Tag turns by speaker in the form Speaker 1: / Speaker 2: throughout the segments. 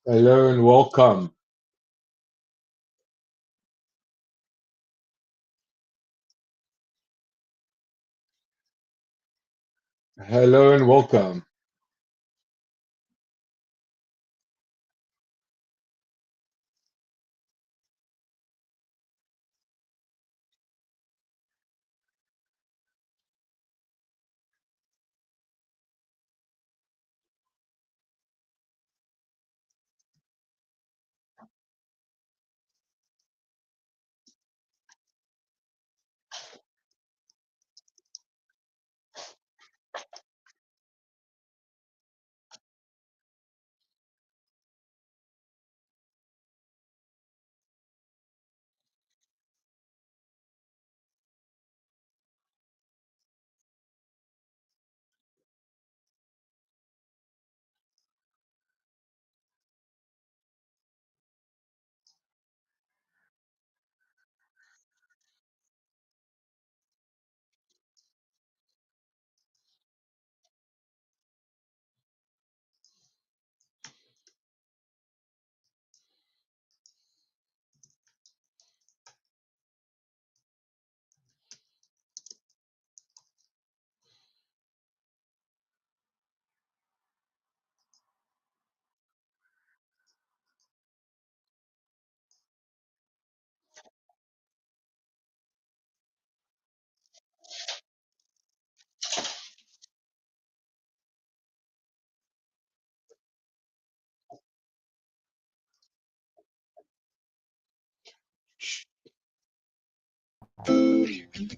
Speaker 1: Hello and welcome. Hello and welcome.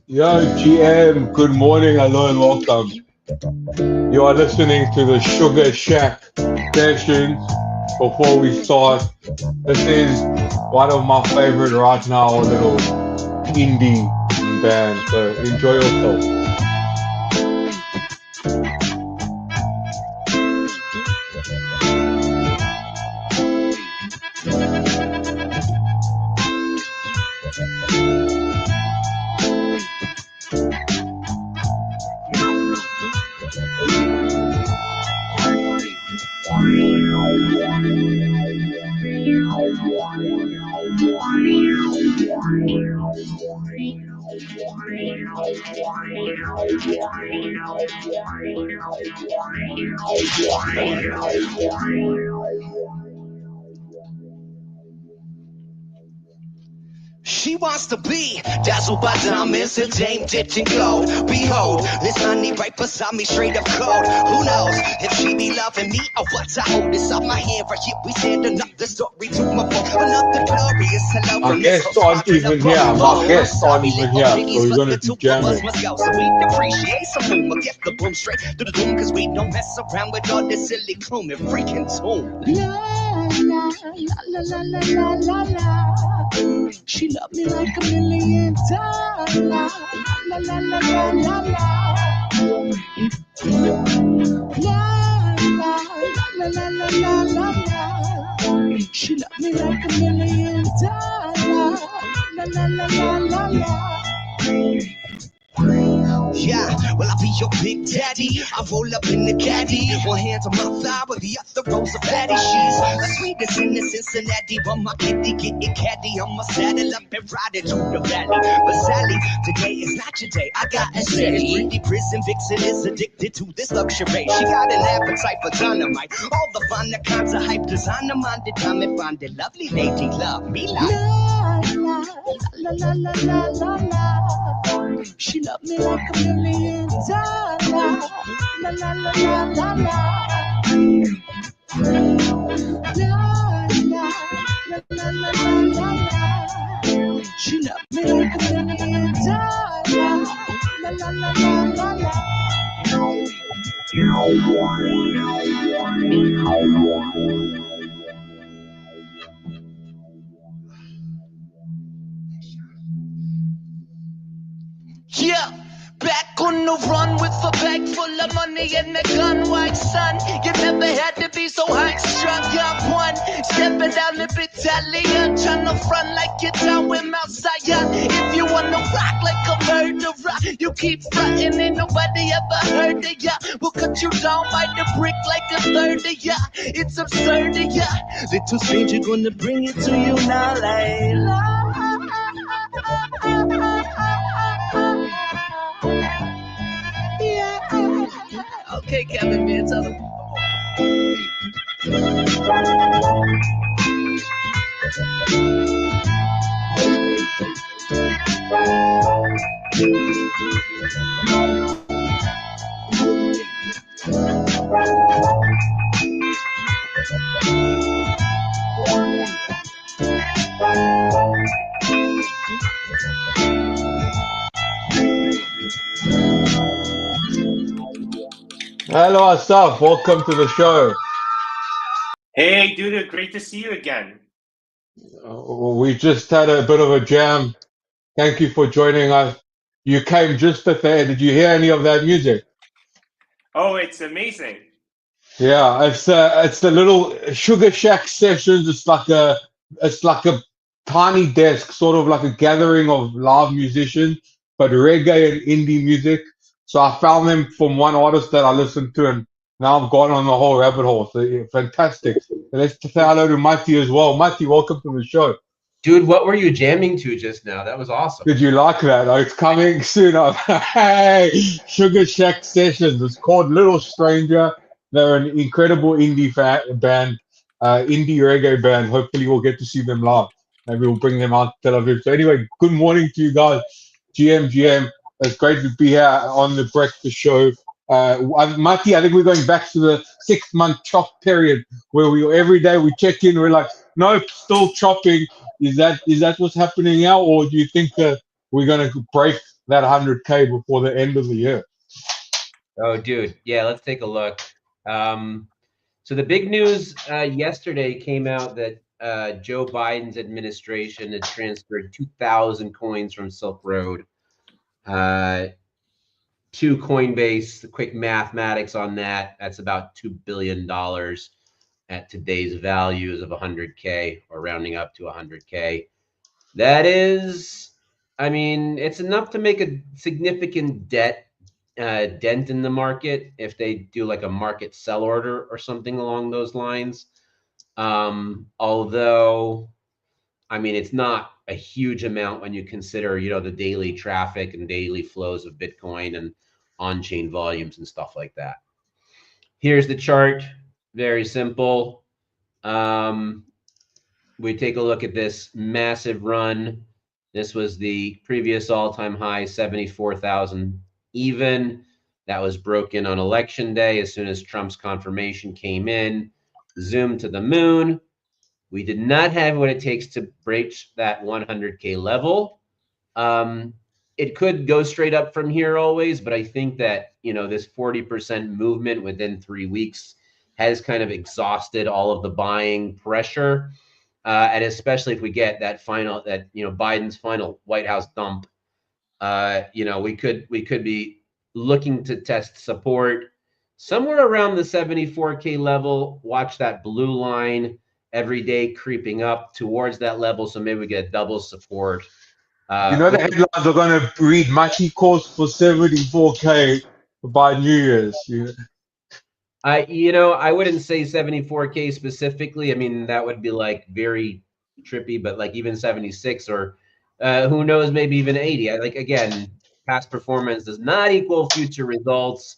Speaker 1: Yo, GM, good morning, hello and welcome. You are listening to the Sugar Shack sessions. Before we start, this is one of my favorite right now, a little indie band, so enjoy yourself.
Speaker 2: She wants to be dazzled by diamonds, a dame dipped in gold. Behold, this honey right beside me, straight up cold. Who knows if she be loving me or what? I hold this up my hand right here. We stand another story to my phone. Another glorious hello
Speaker 1: My
Speaker 2: from this
Speaker 1: guests aren't even here, my guests aren't even here, so we're gonna be jamming.
Speaker 2: must go, so we appreciate some room. I'll get the boom straight to the doom, cause we don't mess around with all this silly gloom and freaking tune. La la la la la la la. She loved me like $1,000,000. La la la la la la la. La la la la la la. She loved me like $1,000,000. La la la la la la. Yeah, well, I'll be your big daddy. I roll up in the caddy. One hand on my thigh, with the other rolls a fatty. She's the sweetest in the Cincinnati. But my kitty getting caddy. I'ma saddle up and ride it to the valley. But Sally, today is not your day. I got a steady. Pretty prison vixen is addicted to this luxury. She got an appetite for dynamite. All the finer kinds of hype. Designer minded, time and find it. Lovely lady, love me like. La la la la la la. She loved me like $1,000,000. La la la la la la. La la la la la la. She loved me like $1,000,000. La la la la la la. Yeah, back on on the run with a bag full of money and a gun, white son. You never had to be so high strung. Got one stepping down the battalion, trying to front like you're down with Mount Zion. If you wanna rock like a murderer, you keep frontin', ain't nobody ever heard of ya. We'll cut you down by the brick like a third of ya. It's absurd of ya. Little stranger gonna bring it to you now like yeah. Okay, Kevin, man, tell them.
Speaker 1: Hello, Asaf. Welcome to the show.
Speaker 3: Hey, dude, great to see you again.
Speaker 1: We just had a bit of a jam. Thank you for joining us. You came just at the end. Did you hear any of that music?
Speaker 3: Oh, it's amazing.
Speaker 1: Yeah, it's the little Sugar Shack sessions. It's like a tiny desk, sort of like a gathering of live musicians, but reggae and indie music. So I found them from one artist that I listened to, and now I've gone on the whole rabbit hole. So yeah, fantastic. And let's say hello to Mati as well. Mati, welcome to the show.
Speaker 4: Dude, what were you jamming to just now? That was awesome.
Speaker 1: Did you like that? Oh, it's coming soon. Hey, Sugar Shack Sessions. It's called Little Stranger. They're an incredible band, indie reggae band. Hopefully, we'll get to see them live. Maybe we'll bring them out to Tel Aviv. So anyway, good morning to you guys. GM. It's great to be here on the breakfast show. Mati, I think we're going back to the 6-month chop period where every day we check in. We're like, nope, still chopping. Is that what's happening now, or do you think we're going to break that 100K before the end of the year?
Speaker 4: Oh, dude. Yeah, let's take a look. So the big news yesterday came out that Joe Biden's administration had transferred 2,000 coins from Silk Road to Coinbase. The quick mathematics on that's about $2 billion at today's values of 100K, or rounding up to 100K. That is, I mean, it's enough to make a significant dent in the market if they do like a market sell order or something along those lines. Although, I mean, it's not a huge amount when you consider, the daily traffic and daily flows of Bitcoin and on-chain volumes and stuff like that. Here's the chart. Very simple. We take a look at this massive run. This was the previous all-time high, 74,000 even. That was broken on election day as soon as Trump's confirmation came in. Zoomed to the moon. We did not have what it takes to breach that 100K level. It could go straight up from here always, but I think that, this 40% movement within 3 weeks has kind of exhausted all of the buying pressure. And especially if we get Biden's final White House dump, we could be looking to test support somewhere around the 74K level. Watch that blue line every day creeping up towards that level. So maybe we get double support.
Speaker 1: The headlines are going to read Mati calls for 74K by New Year's.
Speaker 4: I wouldn't say 74K specifically. I mean, that would be like very trippy, but like even 76 or who knows, maybe even 80. Again, past performance does not equal future results.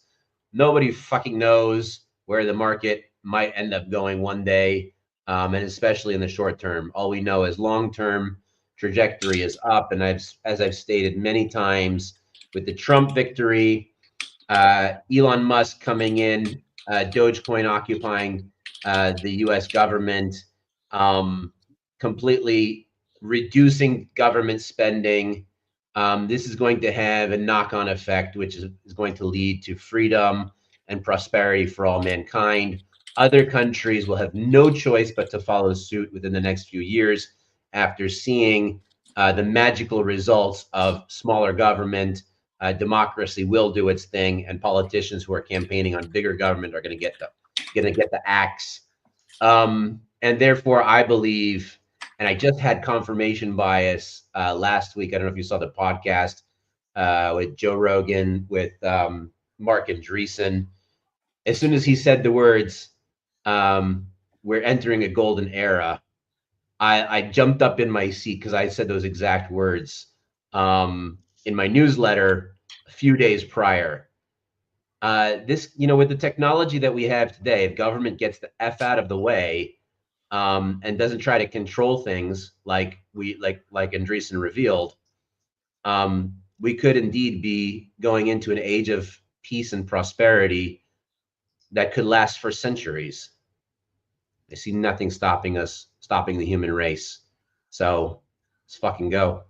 Speaker 4: Nobody fucking knows where the market might end up going one day, and especially in the short term. All we know is long-term trajectory is up, and as I've stated many times, with the Trump victory, Elon Musk coming in, Dogecoin occupying the U.S. government, completely reducing government spending. This is going to have a knock-on effect, which is going to lead to freedom and prosperity for all mankind. Other countries will have no choice but to follow suit within the next few years after seeing the magical results of smaller government, democracy will do its thing, and politicians who are campaigning on bigger government are going to get the axe. And therefore, I believe, and I just had confirmation bias last week. I don't know if you saw the podcast with Joe Rogan, with Mark Andreessen. As soon as he said the words, we're entering a golden era, I jumped up in my seat because I said those exact words in my newsletter a few days prior. This, with the technology that we have today, if government gets the F out of the way and doesn't try to control things like Andreessen revealed, we could indeed be going into an age of peace and prosperity that could last for centuries. I see nothing stopping the human race. So let's fucking go.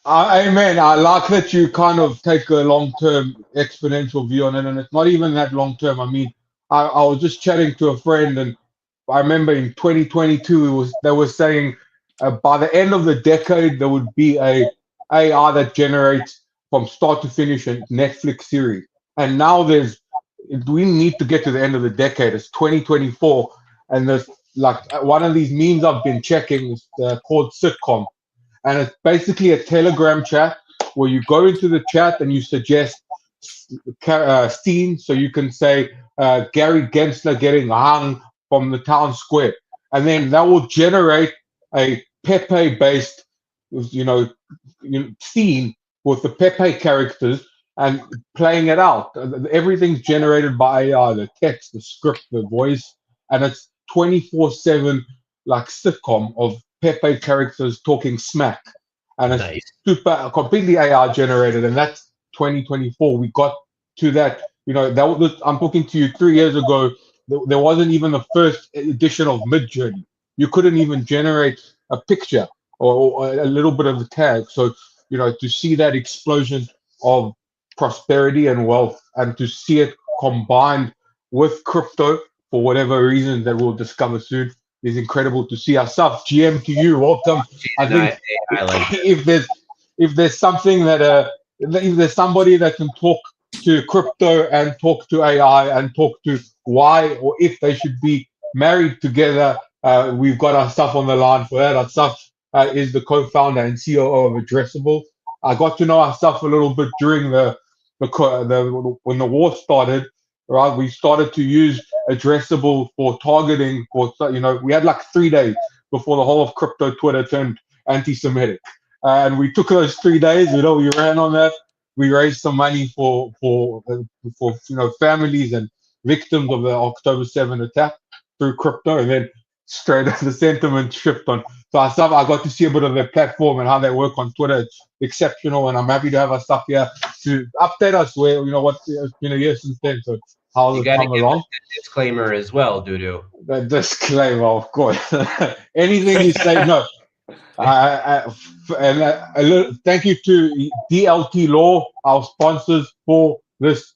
Speaker 1: Amen. I like that you kind of take a long-term exponential view on it, and it's not even that long-term. I mean, I was just chatting to a friend, and I remember in 2022, they were saying by the end of the decade there would be a AI that generates from start to finish a Netflix series, and now we need to get to the end of the decade. It's 2024, and there's like one of these memes I've been checking is called sitcom, and it's basically a Telegram chat where you go into the chat and you suggest scenes. So you can say Gary Gensler getting hung from the town square, and then that will generate a Pepe-based, scene with the Pepe characters and playing it out. Everything's generated by AI: the text, the script, the voice, and it's 24/7 like sitcom of Pepe characters talking smack, and it's
Speaker 4: Nice.
Speaker 1: completely AI generated, and that's 2024. We got to that. I'm talking to you 3 years ago. There wasn't even the first edition of Midjourney. You couldn't even generate a picture or a little bit of the tag. So, to see that explosion of prosperity and wealth, and to see it combined with crypto for whatever reason that we'll discover soon, is incredible to see. Asaf, GM to you, welcome. I think
Speaker 4: I like
Speaker 1: if there's something that if there's somebody that can talk to crypto and talk to AI and talk to why or if they should be married together, we've got Asaf on the line for that. Asaf is the co-founder and COO of Addressable. I got to know Asaf a little bit during when the war started. Right, we started to use Addressable for targeting. We had like 3 days before the whole of crypto Twitter turned anti-Semitic, and we took those 3 days. We ran on that. We raised some money for families and victims of the October 7 attack through crypto, and then straight the sentiment shift on. So I got to see a bit of their platform and how they work on Twitter. It's exceptional, and I'm happy to have Asaf here to update us where what's been a year since then. So how's
Speaker 4: You
Speaker 1: it
Speaker 4: got to
Speaker 1: come
Speaker 4: give
Speaker 1: along?
Speaker 4: a disclaimer as well, Dudu.
Speaker 1: The disclaimer, of course. Anything you say, no. Thank you to DLT Law, our sponsors for this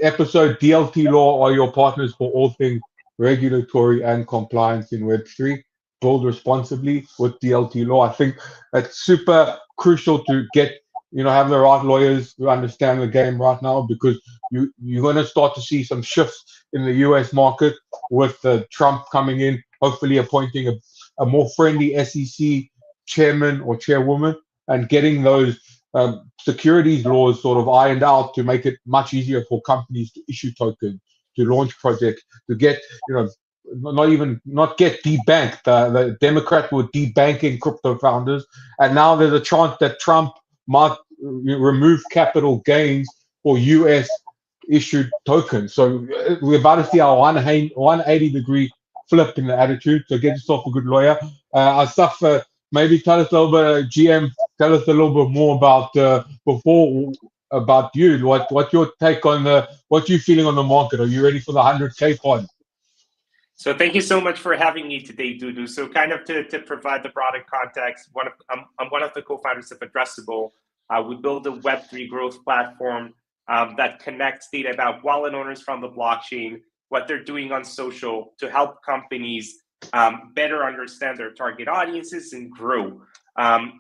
Speaker 1: episode. DLT Law are your partners for all things regulatory and compliance in Web3. Build responsibly with DLT Law. I think it's super crucial to have the right lawyers who understand the game right now, because you're going to start to see some shifts in the US market with Trump coming in, hopefully appointing a more friendly SEC chairman or chairwoman, and getting those securities laws sort of ironed out to make it much easier for companies to issue tokens, to launch projects, to get, not get debanked. The Democrat were debanking crypto founders, and now there's a chance that Trump might remove capital gains for US issued tokens. So we're about to see our 180-degree flip in the attitude. So get yourself a good lawyer. Asaf, maybe tell us a little bit, GM, tell us a little bit more about you. What's your take on what you feeling on the market? Are you ready for the 100K party?
Speaker 3: So thank you so much for having me today, Dudu. So kind of to provide the broader context, I'm one of the co-founders of Addressable. We build a Web3 growth platform that connects data about wallet owners from the blockchain, what they're doing on social, to help companies better understand their target audiences and grow.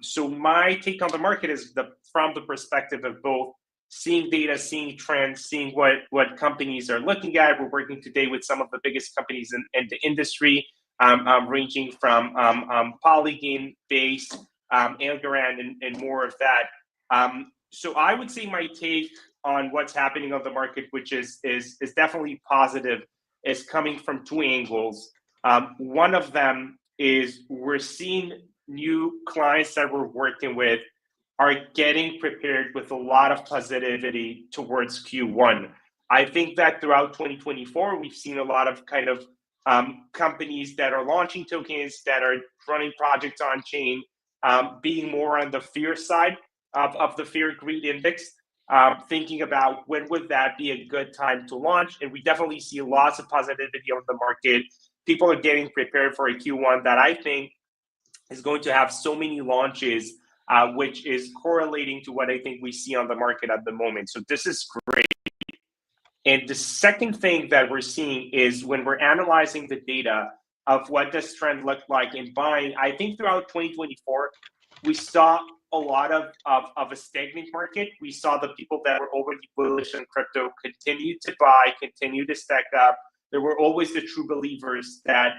Speaker 3: So my take on the market is from the perspective of both seeing data, seeing trends, seeing what companies are looking at. We're working today with some of the biggest companies in the industry, ranging from Polygon-based, Algorand, and more of that. So I would say my take on what's happening on the market, which is definitely positive, is coming from two angles. One of them is we're seeing new clients that we're working with are getting prepared with a lot of positivity towards Q1. I think that throughout 2024, we've seen a lot of kind of companies that are launching tokens, that are running projects on chain, being more on the fear side of the fear greed index, thinking about when would that be a good time to launch. And we definitely see lots of positivity on the market. People are getting prepared for a Q1 that I think is going to have so many launches, which is correlating to what I think we see on the market at the moment. So this is great. And the second thing that we're seeing is when we're analyzing the data of what this trend looked like in buying, I think throughout 2024, we saw a lot of a stagnant market. We saw the people that were already bullish on crypto continue to buy, continue to stack up. There were always the true believers that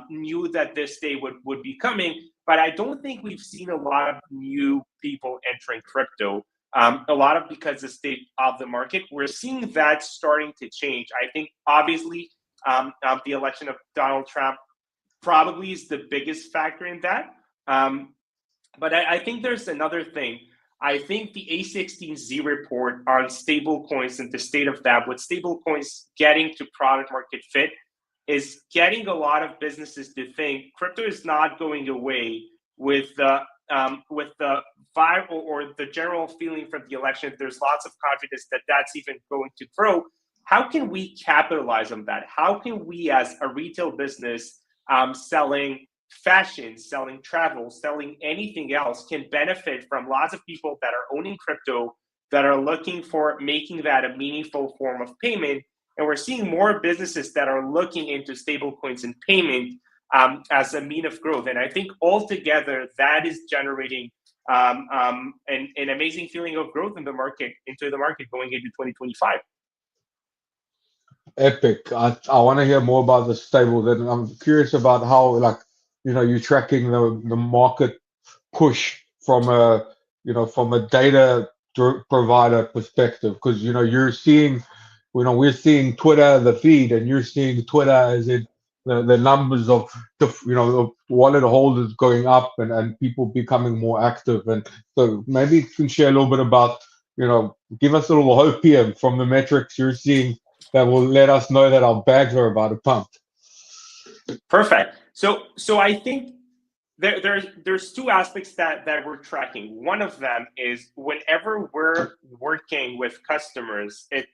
Speaker 3: knew that this day would be coming. But I don't think we've seen a lot of new people entering crypto. A lot of because the state of the market, we're seeing that starting to change. I think obviously the election of Donald Trump probably is the biggest factor in that. But I think there's another thing. I think the A16Z report on stablecoins and the state of that, with stablecoins getting to product market fit, is getting a lot of businesses to think crypto is not going away with the viral or the general feeling from the election. There's lots of confidence that that's even going to grow. How can we capitalize on that? How can we, as a retail business, selling fashion, selling travel, selling anything else, can benefit from lots of people that are owning crypto, that are looking for making that a meaningful form of payment? And we're seeing more businesses that are looking into stablecoins and payment as a mean of growth. And I think altogether that is generating an amazing feeling of growth in the market, going into 2025.
Speaker 1: Epic. I want to hear more about the stable. Then I'm curious about how, like, you're tracking the market push from a data provider perspective, because you're seeing, we're seeing Twitter, the feed, and you're seeing Twitter as in the numbers of the wallet holders going up and people becoming more active. And so maybe you can share a little bit about, give us a little hopium from the metrics you're seeing that will let us know that our bags are about to pump.
Speaker 3: Perfect. So I think there's two aspects that we're tracking. One of them is whenever we're working with customers, it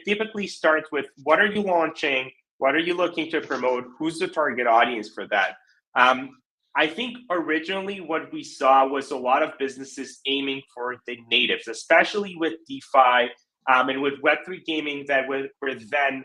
Speaker 3: typically starts with what are you launching, what are you looking to promote, who's the target audience for that. I think originally what we saw was a lot of businesses aiming for the natives, especially with DeFi and with Web3 gaming, that were then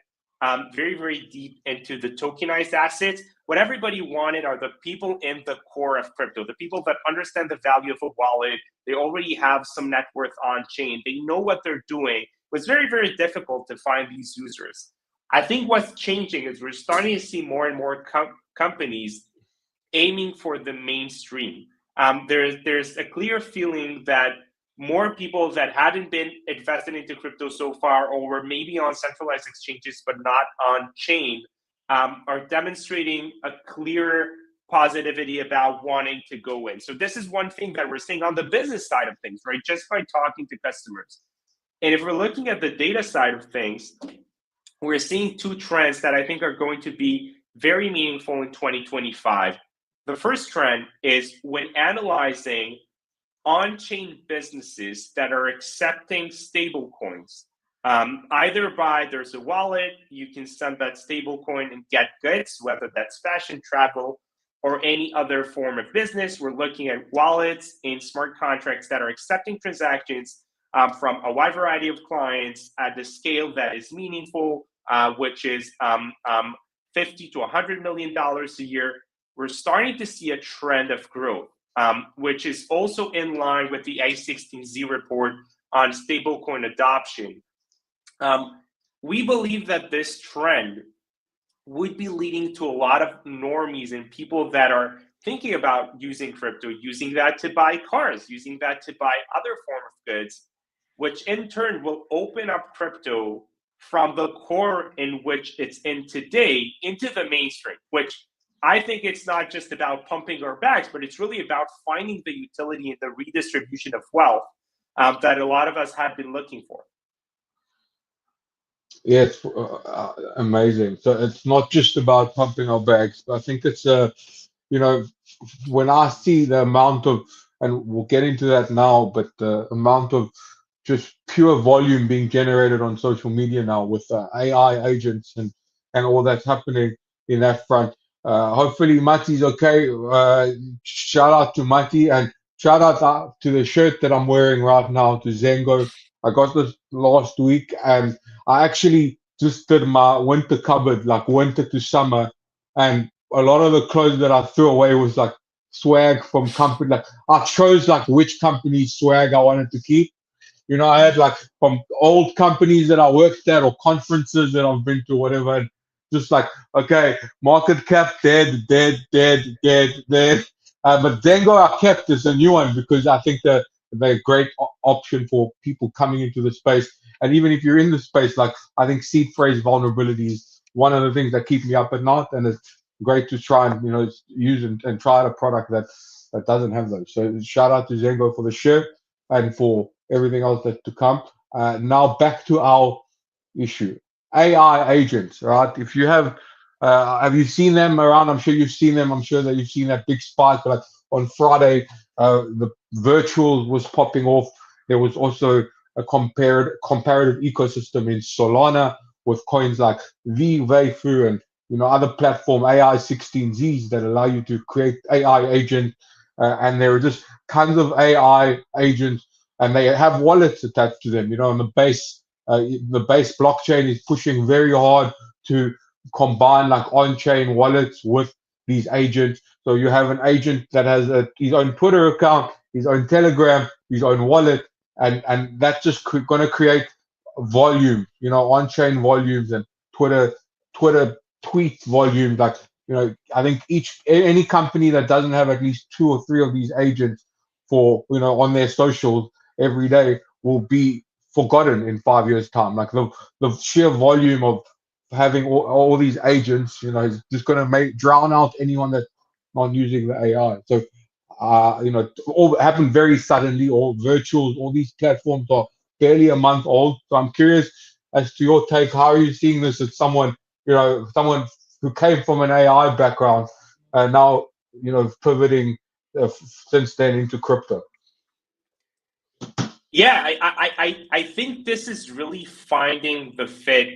Speaker 3: very, very deep into the tokenized assets. What everybody wanted are the people in the core of crypto, the people that understand the value of a wallet. They already have some net worth on chain. They know what they're doing. It was very, very difficult to find these users. I think what's changing is we're starting to see more and more companies aiming for the mainstream. There's a clear feeling that more people that hadn't been invested into crypto so far, or were maybe on centralized exchanges but not on chain, are demonstrating a clear positivity about wanting to go in. So this is one thing that we're seeing on the business side of things, right? Just by talking to customers. And if we're looking at the data side of things, we're seeing two trends that I think are going to be very meaningful in 2025. The first trend is when analyzing on-chain businesses that are accepting stablecoins. Either by there's a wallet, you can send that stablecoin and get goods, whether that's fashion, travel, or any other form of business. We're looking at wallets and smart contracts that are accepting transactions from a wide variety of clients at the scale that is meaningful, which is $50 to $100 million a year. We're starting to see a trend of growth, which is also in line with the A16Z report on stablecoin adoption. We believe that this trend would be leading to a lot of normies and people that are thinking about using crypto, using that to buy cars, using that to buy other form of goods, which in turn will open up crypto from the core in which it's in today into the mainstream, which I think it's not just about pumping our bags, but it's really about finding the utility and the redistribution of wealth that a lot of us have been looking for.
Speaker 1: Yeah, it's amazing. So it's not just about pumping our bags, but I think it's you know, when I see the amount of, and we'll get into that now, but the amount of just pure volume being generated on social media now with AI agents and all that's happening in that front. Hopefully Mati's okay. Shout out to Mati and shout out to the shirt that I'm wearing right now to Zengo. I got this last week and I actually just did my winter cupboard, like winter to summer, and a lot of the clothes that I threw away was like swag from company. Like I chose like which company's swag I wanted to keep. You know, I had like from old companies that I worked at or conferences that I've been to, whatever. And just like, okay, market cap dead, dead, dead, dead, dead. But Dengo I kept as a new one because I think that they're a great option for people coming into the space. And even if you're in the space, like I think seed phrase vulnerability is one of the things that keep me up at night. And it's great to try and, you know, use and try out a product that doesn't have those. So shout out to Zengo for the shirt and for everything else that's to come. Now back to our issue. AI agents, right? If you have you seen them around? I'm sure you've seen them. I'm sure that you've seen that big spike. Like on Friday, the virtual was popping off. There was also a comparative ecosystem in Solana with coins like V, Weifu, and other platform AI16Zs that allow you to create AI agent, and there are just tons of AI agents, and they have wallets attached to them. And the base blockchain is pushing very hard to combine like on-chain wallets with these agents. So you have an agent that has his own Twitter account, his own Telegram, his own wallet, and that's just going to create volume, on-chain volumes and Twitter tweet volume. Like, I think any company that doesn't have at least 2 or 3 of these agents for, on their socials every day will be forgotten in 5 years' time. Like the sheer volume of having all these agents, is just going to drown out anyone that's not using the AI. So, all happened very suddenly. All virtuals, all these platforms are barely a month old. So I'm curious as to your take. How are you seeing this as someone who came from an AI background and now, pivoting since then into crypto?
Speaker 3: Yeah, I think this is really finding the fit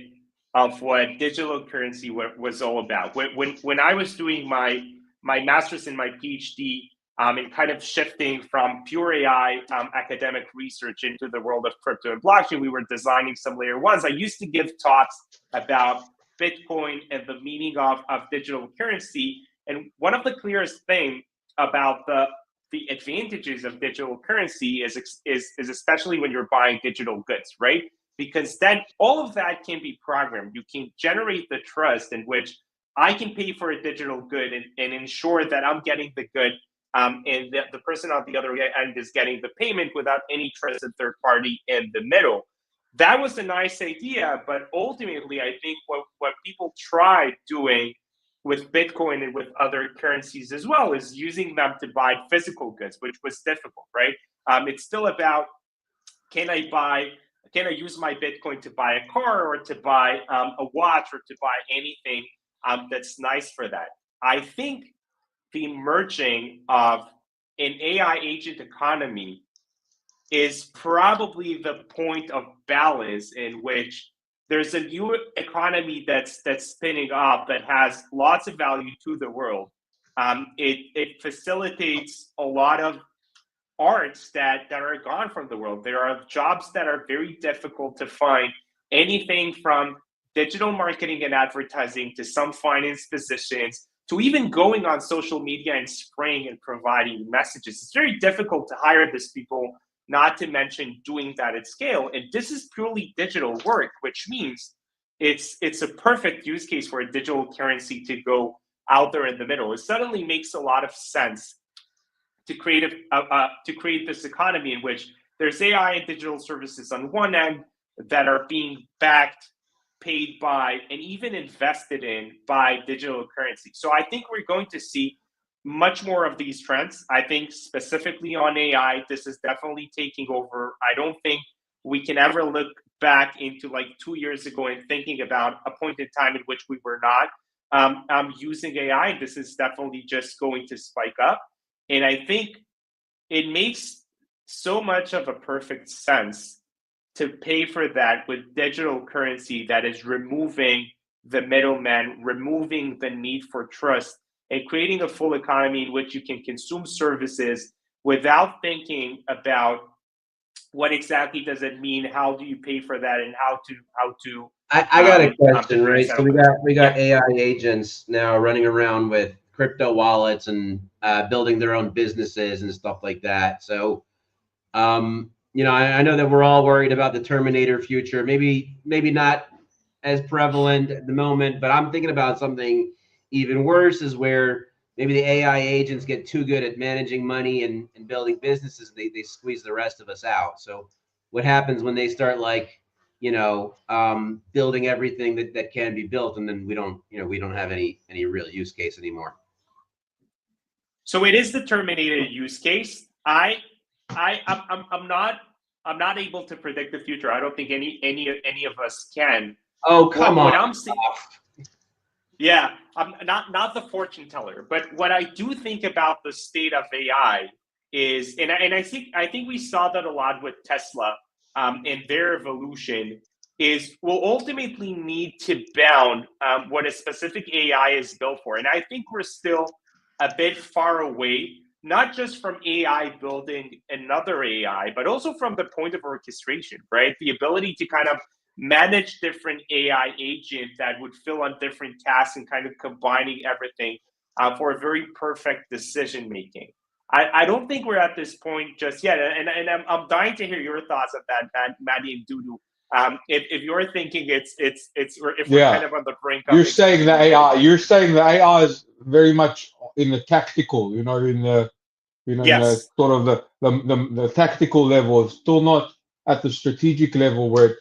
Speaker 3: of what digital currency was all about. When I was doing my master's and my PhD, and kind of shifting from pure AI academic research into the world of crypto and blockchain, we were designing some layer ones. I used to give talks about Bitcoin and the meaning of digital currency. And one of the clearest things about the advantages of digital currency is especially when you're buying digital goods, right? Because then all of that can be programmed. You can generate the trust in which I can pay for a digital good and ensure that I'm getting the good, and the person on the other end is getting the payment without any trusted third party in the middle. That was a nice idea, but ultimately, I think what people tried doing with Bitcoin and with other currencies as well is using them to buy physical goods, which was difficult, right? It's still about, can I use my Bitcoin to buy a car or to buy a watch or to buy anything that's nice for that? I think the merging of an AI agent economy is probably the point of balance in which there's a new economy that's spinning up that has lots of value to the world. It facilitates a lot of arts that are gone from the world. There are jobs that are very difficult to find, anything from digital marketing and advertising to some finance positions to even going on social media and spraying and providing messages. It's very difficult to hire these people not to mention doing that at scale. And this is purely digital work, which means it's a perfect use case for a digital currency to go out there in the middle. It suddenly makes a lot of sense to create this economy in which there's AI and digital services on one end that are being backed, paid by, and even invested in by digital currency. So I think we're going to see much more of these trends. I think specifically on AI, this is definitely taking over. I don't think we can ever look back into like 2 years ago and thinking about a point in time in which we were not using AI. This is definitely just going to spike up. And I think it makes so much of a perfect sense to pay for that with digital currency that is removing the middleman, removing the need for trust, and creating a full economy in which you can consume services without thinking about what exactly does it mean, how do you pay for that, and how to.
Speaker 4: I got a question, right? So we got AI agents now running around with crypto wallets and building their own businesses and stuff like that. So, I know that we're all worried about the Terminator future. Maybe not as prevalent at the moment, but I'm thinking about something even worse, is where maybe the AI agents get too good at managing money and building businesses. They squeeze the rest of us out. So what happens when they start building everything that can be built, and then we don't have any real use case anymore?
Speaker 3: So it is the Terminator use case. I'm not able to predict the future. I don't think any of us can.
Speaker 4: Oh, come on.
Speaker 3: What I'm seeing, yeah, I'm not the fortune teller, but what I do think about the state of AI is, and I think we saw that a lot with Tesla in their evolution, is we'll ultimately need to bound what a specific AI is built for. And I think we're still a bit far away, not just from AI building another AI, but also from the point of orchestration, right? The ability to kind of manage different AI agents that would fill on different tasks and kind of combining everything for a very perfect decision making. I don't think we're at this point just yet, and I'm dying to hear your thoughts on that, Maddie and Dudu. If you're thinking it's if we're kind of on the brink of,
Speaker 1: you're saying the AI is very much in the tactical, in the
Speaker 3: yes,
Speaker 1: the sort of the tactical level, still not at the strategic level where it's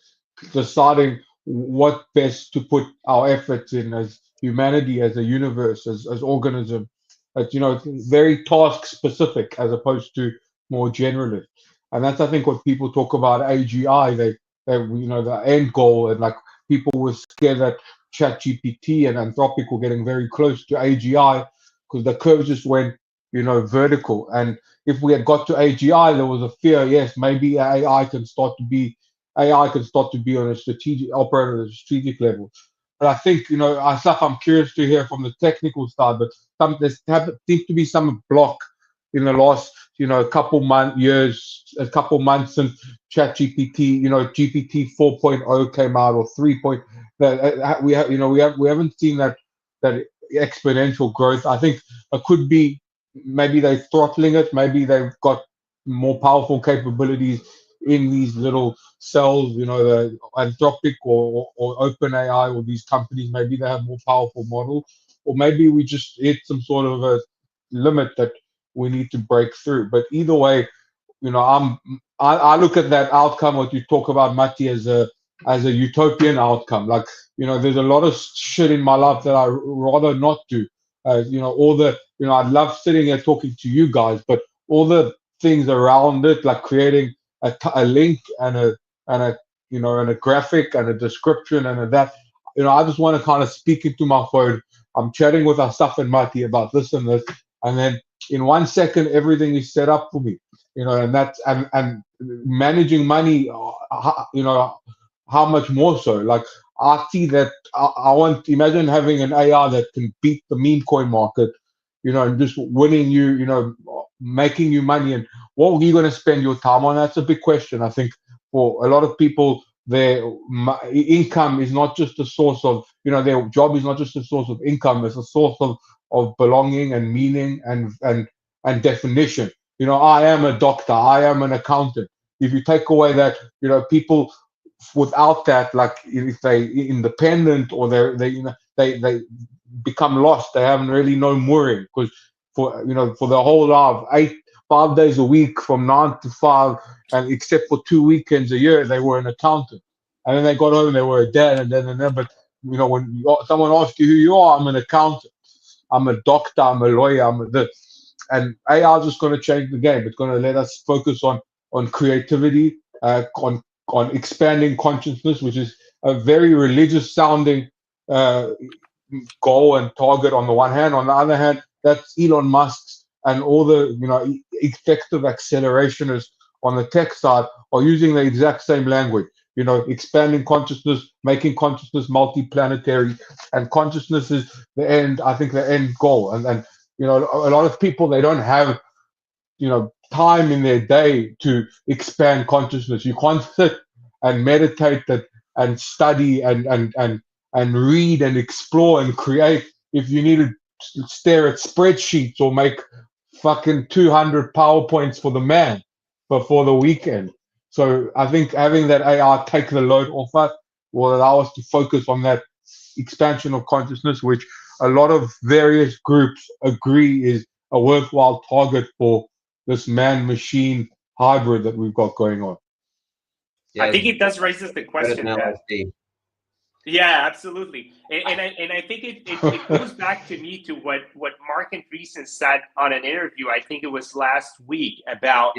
Speaker 1: deciding what best to put our efforts in as humanity, as a universe, as organism. But it's very task specific as opposed to more generalist. And that's, I think, what people talk about AGI. They the end goal, and like people were scared that ChatGPT and Anthropic were getting very close to AGI because the curve just went vertical. And if we had got to AGI, there was a fear, yes, maybe AI can start to be on a strategic, operate at a strategic level. But I think, Asaf, I'm curious to hear from the technical side, but there seems to be some block in the last, couple months since ChatGPT, GPT 4.0 came out, or 3. We haven't seen that exponential growth. I think it could be maybe they're throttling it, maybe they've got more powerful capabilities in these little cells, the Anthropic or OpenAI, or these companies, maybe they have more powerful models, or maybe we just hit some sort of a limit that we need to break through. But either way, I look at that outcome, what you talk about, Matti, as a utopian outcome. Like, there's a lot of shit in my life that I rather not do. I'd love sitting here talking to you guys, but all the things around it, like creating a link and a graphic and a description and that, I just want to kind of speak into my phone. I'm chatting with Asaf and Matti about this and this, and then in 1 second everything is set up for me. And that's and managing money. How much more so? Like, I see that I want, imagine having an AI that can beat the meme coin market, and just winning you, making you money. And what are you going to spend your time on? That's a big question. I think for a lot of people, their income is not just a source of, their job is not just a source of income. It's a source of belonging and meaning and definition. I am a doctor, I am an accountant. if you take away that, people without that, like if they independent or they become lost. They haven't really no mooring because for the whole life, 5 days a week from 9 to 5, and except for 2 weekends a year, they were an accountant. And then they got home, they were a dad, and then. But when someone asks you who you are, I'm an accountant, I'm a doctor, I'm a lawyer, I'm a this. And AI is just going to change the game. It's going to let us focus on creativity, on expanding consciousness, which is a very religious sounding uh, goal and target on the one hand. On the other hand, that's Elon Musk's and all the effective accelerationists on the tech side are using the exact same language. Expanding consciousness, making consciousness multiplanetary, and consciousness is the end. I think the end goal. And a lot of people, they don't have time in their day to expand consciousness. You can't sit and meditate that and study and read and explore and create if you need to stare at spreadsheets or make fucking 200 PowerPoints for the man before the weekend. So I think having that AI take the load off us will allow us to focus on that expansion of consciousness, which a lot of various groups agree is a worthwhile target for this man-machine hybrid that we've got going on.
Speaker 3: Yeah, I think it does raise the question. Yeah, absolutely. And I think it goes back to me to what Mark Andreessen said on an interview, I think it was last week, about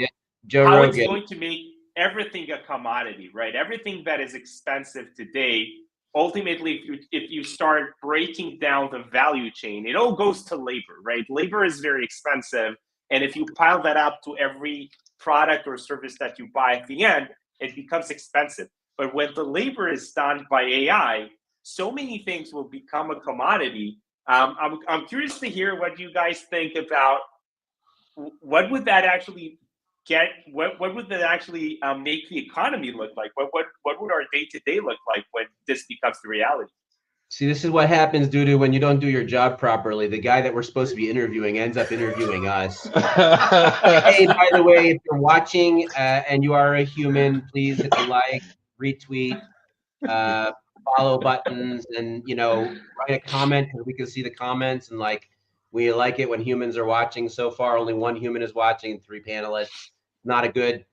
Speaker 4: Joe
Speaker 3: how
Speaker 4: Rogan.
Speaker 3: It's going to make everything a commodity, right? Everything that is expensive today, ultimately, if you start breaking down the value chain, it all goes to labor, right? Labor is very expensive. And if you pile that up to every product or service that you buy at the end, it becomes expensive. But when the labor is done by AI, so many things will become a commodity. I'm curious to hear what you guys think about what would that actually get. What would that actually make the economy look like? What would our day-to-day look like when this becomes the reality?
Speaker 4: See, this is what happens, Dudu, when you don't do your job properly. The guy that we're supposed to be interviewing ends up interviewing us. Hey, by the way, if you're watching and you are a human, please hit the like, retweet, follow buttons, and write a comment because we can see the comments. And we like it when humans are watching. So far, only one human is watching, 3 panelists. Not a good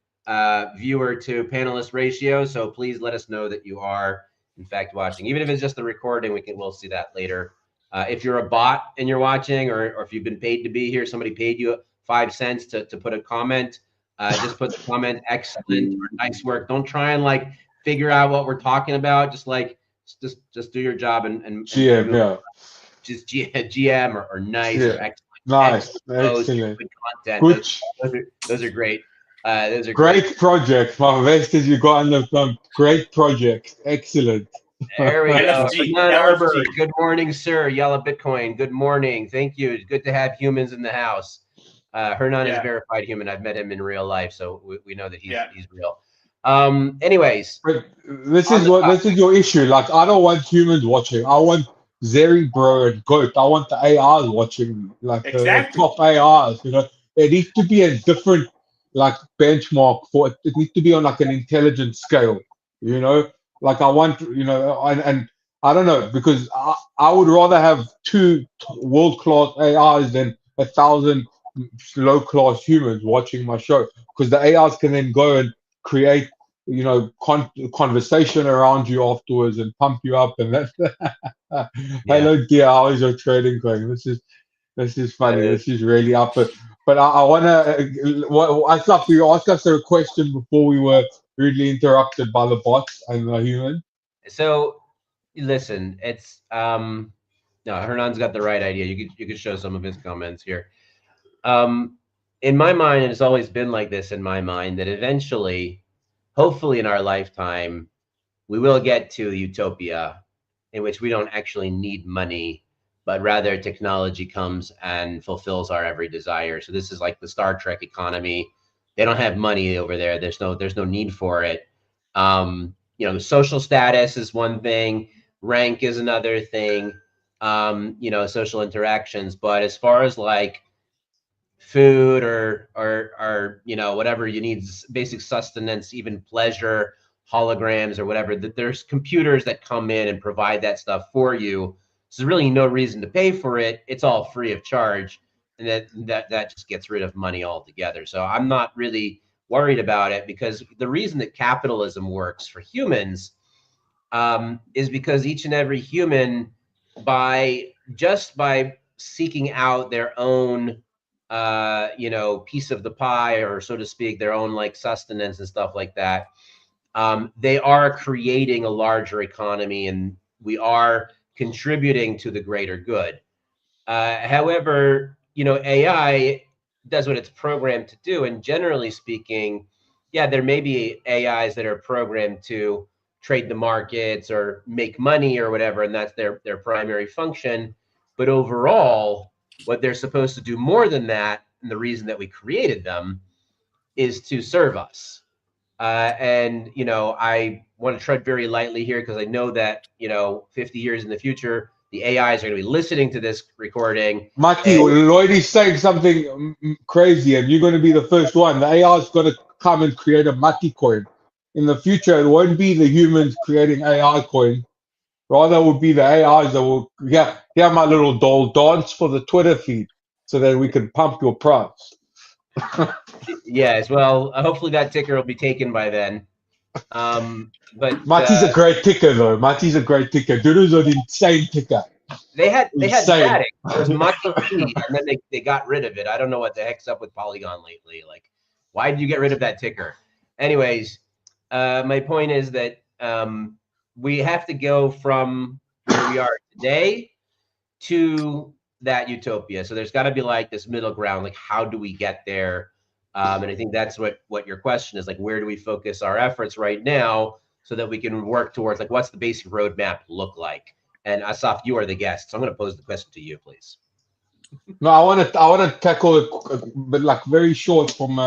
Speaker 4: viewer to panelist ratio. So please let us know that you are in fact watching, even if it's just the recording. We'll see that later. If you're a bot and you're watching, or if you've been paid to be here, somebody paid you 5 cents to put a comment, just put the comment excellent or nice work. Don't try and figure out what we're talking about. Just do your job and
Speaker 1: GM, yeah.
Speaker 4: Just GM or nice or excellent.
Speaker 1: Nice, excellent.
Speaker 4: Good content. Those are great. Those are great
Speaker 1: projects. My investors, you got on the front. Great projects. Excellent.
Speaker 4: There we go.
Speaker 3: LFG.
Speaker 4: Good morning, sir. Yalla Bitcoin. Good morning. Thank you. It's good to have humans in the house. Hernan is a verified human. I've met him in real life, so we know that he's real. Anyways,
Speaker 1: but this is your issue. I don't want humans watching. I want Zeri Bro and Goat. I want the ARs watching, the top ARs. It needs to be a different benchmark for it. It needs to be on an intelligence scale. I want and I don't know, because I would rather have 2 world-class ARs than 1,000 low-class humans watching my show, because the ARs can then go and create conversation around you afterwards and pump you up and that. Hello dear, how is your trading going? This is funny. This is really up. But I want to Asaf, you asked us a question before we were rudely interrupted by the bots and the human.
Speaker 4: So listen, it's no, Hernan's got the right idea. You could show some of his comments here. In my mind, and it's always been like this in my mind, that eventually, hopefully in our lifetime, we will get to a utopia in which we don't actually need money, but rather technology comes and fulfills our every desire. So this is like the Star Trek economy. They don't have money over there. There's no need for it. Social status is one thing, rank is another thing, social interactions. But as far as food or you know, whatever you need, basic sustenance, even pleasure, holograms or whatever, that there's computers that come in and provide that stuff for you. So there's really no reason to pay for it. It's all free of charge. And that just gets rid of money altogether. So I'm not really worried about it, because the reason that capitalism works for humans is because each and every human, by seeking out their own you know, piece of the pie, or so to speak, their own like sustenance and stuff like that, they are creating a larger economy, and we are contributing to the greater good. However, you know, AI does what it's programmed to do, and generally speaking, yeah, there may be AIs that are programmed to trade the markets or make money or whatever, and that's their primary function. But overall, what they're supposed to do more than that, and the reason that we created them, is to serve us. And you know, I want to tread very lightly here, because I know that, you know, 50 years in the future, the AIs are going to be listening to this recording.
Speaker 1: Mati, Lloyd is saying something crazy, and you're going to be the first one. The AI is going to come and create a Mati coin. In the future, it won't be the humans creating AI coin. Rather, it will be the AIs that will, yeah, my little doll, dance for the Twitter feed so that we can pump your price.
Speaker 4: Yes, well, hopefully that ticker will be taken by then. But
Speaker 1: Mati's a great ticker, though. Mati's a great ticker. Dudu's an insane ticker.
Speaker 4: They had
Speaker 1: Insane.
Speaker 4: static. It was Mati T, and then they got rid of it. I don't know what the heck's up with Polygon lately. Like, why did you get rid of that ticker? Anyways, my point is that we have to go from where we are today to that utopia. So there's got to be like this middle ground. Like, how do we get there? And I think that's what your question is, like, where do we focus our efforts right now so that we can work towards, like, what's the basic roadmap look like? And Asaf, you are the guest, so I'm going to pose the question to you, please.
Speaker 1: No, I want to tackle it, but like very short from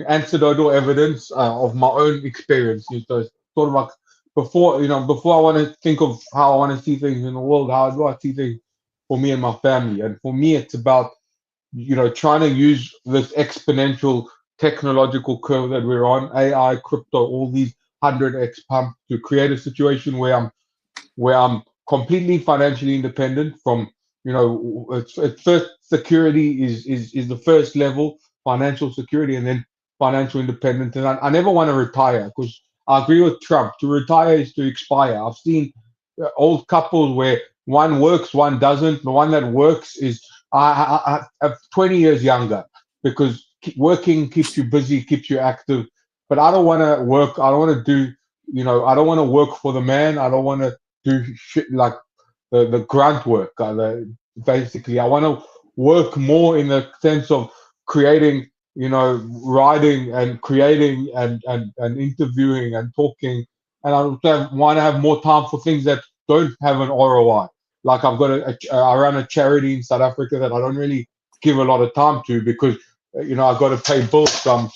Speaker 1: anecdotal evidence of my own experience. So sort of like before I want to think of how I want to see things in the world, how do I see things for me and my family? And for me, it's about trying to use this exponential technological curve that we're on, AI, crypto, all these 100x pump, to create a situation where I'm completely financially independent from, it's first security is the first level, financial security, and then financial independence. And I never want to retire, because I agree with Trump. To retire is to expire. I've seen old couples where one works, one doesn't. The one that works is I'm 20 years younger, because working keeps you busy, keeps you active. But I don't want to work. I don't want to do, I don't want to work for the man. I don't want to do shit like the grunt work. Basically, I want to work more in the sense of creating, writing and creating and interviewing and talking. And I want to have more time for things that don't have an ROI. Like I run a charity in South Africa that I don't really give a lot of time to, because I got to pay bills, so I'm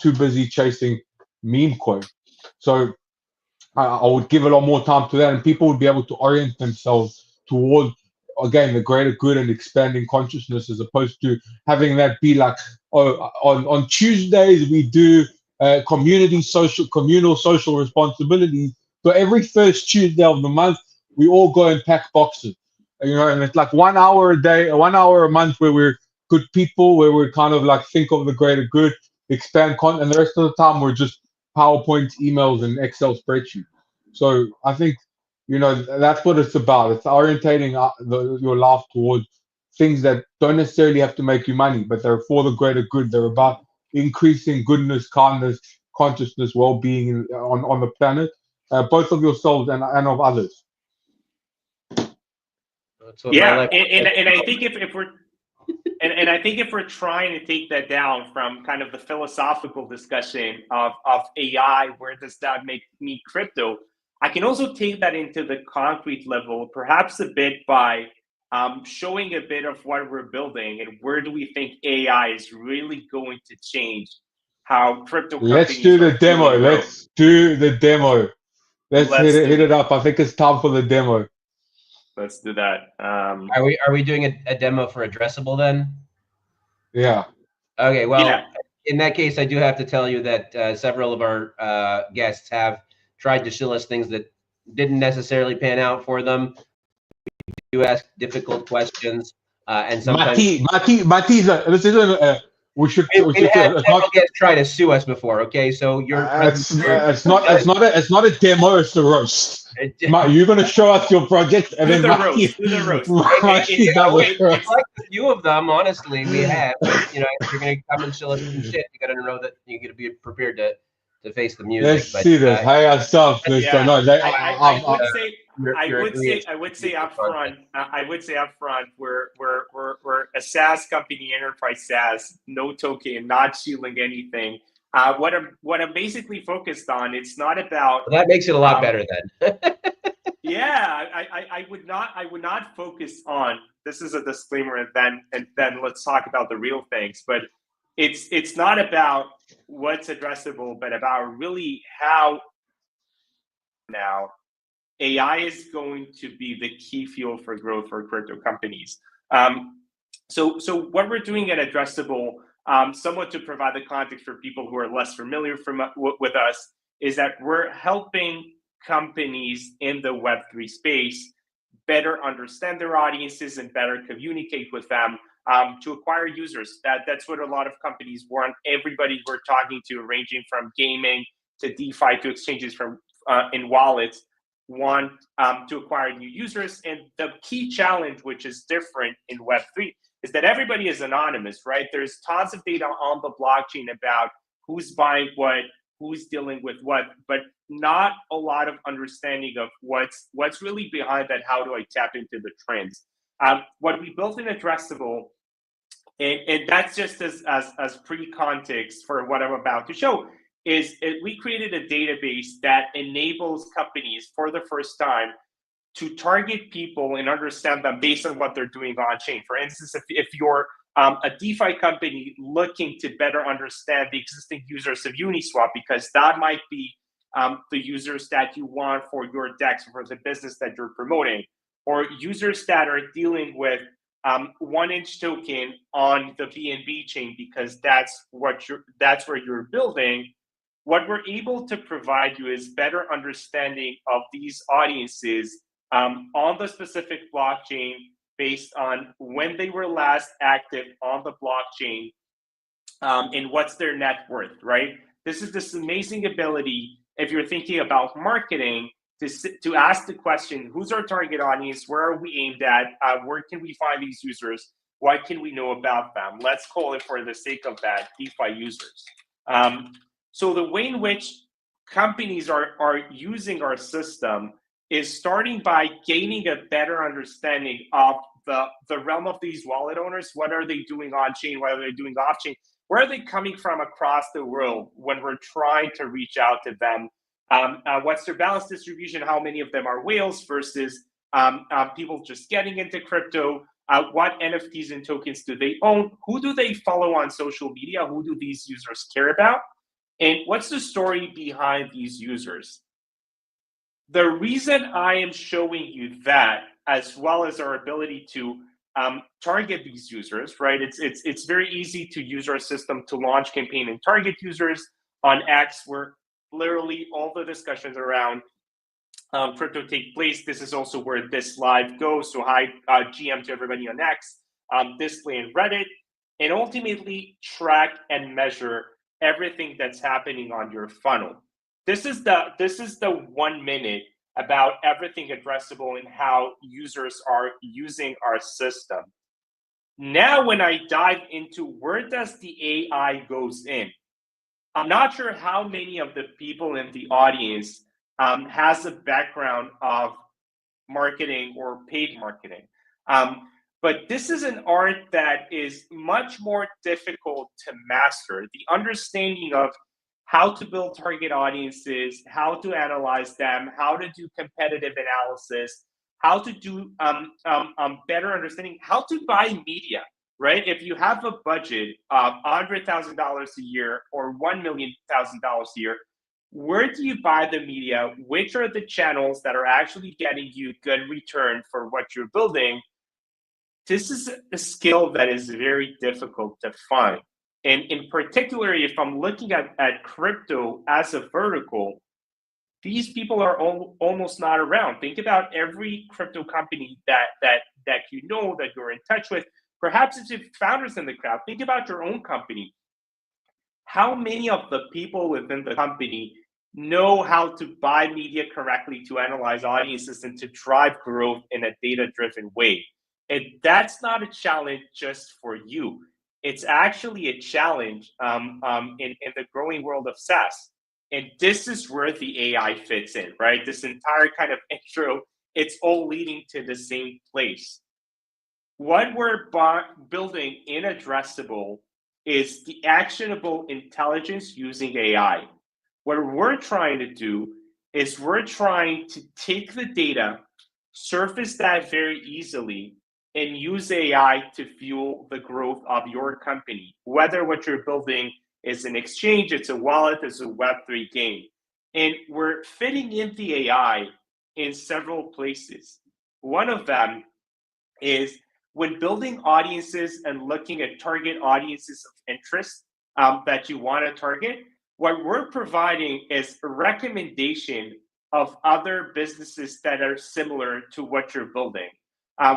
Speaker 1: too busy chasing meme coin. So I would give a lot more time to that, and people would be able to orient themselves towards, again, the greater good and expanding consciousness, as opposed to having that be like, oh, on Tuesdays we do communal social responsibilities. So every first Tuesday of the month, we all go and pack boxes, and it's like 1 hour a day, 1 hour a month where we're good people, where we kind of like think of the greater good, expand content, and the rest of the time we're just PowerPoint, emails, and Excel spreadsheet. So I think, that's what it's about. It's orientating your life towards things that don't necessarily have to make you money, but they're for the greater good. They're about increasing goodness, kindness, consciousness, well-being on the planet, both of yourselves and of others.
Speaker 3: Yeah, and I think if we're and I think if we're trying to take that down from kind of the philosophical discussion of AI, where does that make me crypto, I can also take that into the concrete level, perhaps a bit by showing a bit of what we're building and where do we think AI is really going to change how crypto companies.
Speaker 1: Let's do the demo. Let's do the demo. Let's hit it up. I think it's time for the demo.
Speaker 3: Let's do that.
Speaker 4: Are we doing a demo for Addressable then?
Speaker 1: Yeah.
Speaker 4: Okay, well,
Speaker 3: Yeah.
Speaker 4: in that case, I do have to tell you that several of our guests have tried to shill us things that didn't necessarily pan out for them. You ask difficult questions, and sometimes
Speaker 1: Mati, listen, we
Speaker 4: we've
Speaker 1: should,
Speaker 4: had
Speaker 1: it's
Speaker 4: several
Speaker 1: not,
Speaker 4: guests try to sue us before. Okay, so your presence here does
Speaker 1: it's not a demo, it's a roast. You're going to show us your project, and
Speaker 3: Do
Speaker 1: then
Speaker 3: the roast. Do the roast.
Speaker 1: Mati does
Speaker 4: we
Speaker 1: a roast.
Speaker 4: like a few of them, honestly, we have. But you know, if you're going to come and shill us some shit, you got to know that you're going to be prepared to face the
Speaker 1: Let's
Speaker 4: music. But
Speaker 1: see this. Hi, Asaf. Let's go.
Speaker 3: Yeah,
Speaker 1: No, like,
Speaker 3: I would say,
Speaker 4: your agreement
Speaker 3: I would say
Speaker 4: to
Speaker 3: up
Speaker 4: content.
Speaker 3: front, we're a SaaS company, enterprise SaaS, no token, not shielding anything. What I'm basically focused on, it's not about.
Speaker 4: Well, that makes it a lot better then.
Speaker 3: Yeah, I would not focus on. This is a disclaimer, and then let's talk about the real things. But it's not about what's addressable, but about really how now AI is going to be the key fuel for growth for crypto companies. So what we're doing at Addressable, somewhat to provide the context for people who are less familiar with us, is that we're helping companies in the Web3 space better understand their audiences and better communicate with them to acquire users. That's what a lot of companies want. Everybody we're talking to, ranging from gaming to DeFi to exchanges from in wallets, want to acquire new users. And the key challenge, which is different in Web3, is that everybody is anonymous, right? There's tons of data on the blockchain about who's buying what, who's dealing with what, but not a lot of understanding of what's really behind that. How do I tap into the trends? What we built in Addressable, and that's just as pre-context for what I'm about to show, is we created a database that enables companies for the first time to target people and understand them based on what they're doing on chain. For instance, if you're a DeFi company looking to better understand the existing users of Uniswap, because that might be the users that you want for your DEX, for the business that you're promoting, or users that are dealing with 1inch token on the BNB chain, because that's where you're building. What we're able to provide you is better understanding of these audiences on the specific blockchain based on when they were last active on the blockchain and what's their net worth, right? This is this amazing ability, if you're thinking about marketing, to ask the question, who's our target audience? Where are we aimed at? Where can we find these users? What can we know about them? Let's call it, for the sake of that, DeFi users. So the way in which companies are using our system is starting by gaining a better understanding of the realm of these wallet owners. What are they doing on chain? What are they doing off chain? Where are they coming from across the world when we're trying to reach out to them? What's their balance distribution? How many of them are whales versus people just getting into crypto? What NFTs and tokens do they own? Who do they follow on social media? Who do these users care about? And what's the story behind these users? The reason I am showing you that, as well as our ability to target these users, right? It's very easy to use our system to launch campaign and target users on X, where literally all the discussions around crypto take place. This is also where this live goes. So hi, GM to everybody on X, Display and Reddit, and ultimately track and measure everything that's happening on your funnel. This is the 1 minute about everything addressable and how users are using our system. Now, when I dive into where does the AI goes in, I'm not sure how many of the people in the audience has a background of marketing or paid marketing. But this is an art that is much more difficult to master. The understanding of how to build target audiences, how to analyze them, how to do competitive analysis, how to do better understanding, how to buy media, right? If you have a budget of $100,000 a year or $1 million a year, where do you buy the media? Which are the channels that are actually getting you good return for what you're building? this is a skill that is very difficult to find. And in particular, if I'm looking at crypto as a vertical, these people are almost not around. Think about every crypto company that you know, that you're in touch with. Perhaps it's your founders in the crowd. Think about your own company. How many of the people within the company know how to buy media correctly, to analyze audiences, and to drive growth in a data-driven way? And that's not a challenge just for you. It's actually a challenge in the growing world of SaaS. And this is where the AI fits in, right? This entire kind of intro, it's all leading to the same place. What we're building in Addressable is the actionable intelligence using AI. What we're trying to do is we're trying to take the data, surface that very easily, and use AI to fuel the growth of your company, whether what you're building is an exchange, it's a wallet, it's a Web3 game. And we're fitting in the AI in several places. One of them is when building audiences and looking at target audiences of interest that you want to target, what we're providing is a recommendation of other businesses that are similar to what you're building.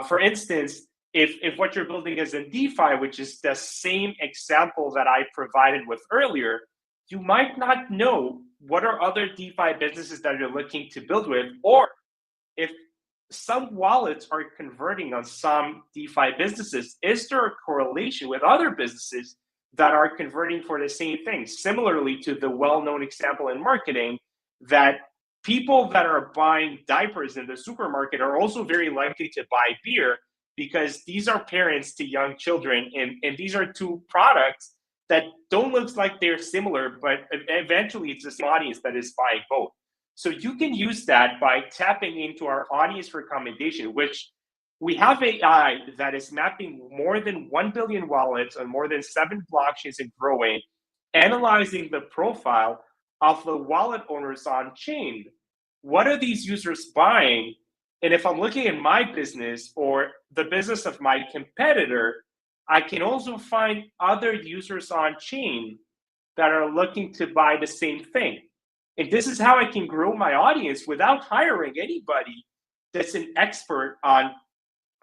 Speaker 3: For instance, if what you're building is in DeFi, which is the same example that I provided with earlier, you might not know what are other DeFi businesses that you're looking to build with, or if some wallets are converting on some DeFi businesses, is there a correlation with other businesses that are converting for the same thing? Similarly to the well-known example in marketing, that people that are buying diapers in the supermarket are also very likely to buy beer, because these are parents to young children, and these are two products that don't look like they're similar, but eventually it's the same audience that is buying both. So you can use that by tapping into our audience recommendation, which we have AI that is mapping more than 1 billion wallets on more than 7 blockchains and growing, analyzing the profile of the wallet owners on chain. What are these users buying? And if I'm looking at my business or the business of my competitor, I can also find other users on chain that are looking to buy the same thing. And this is how I can grow my audience without hiring anybody that's an expert on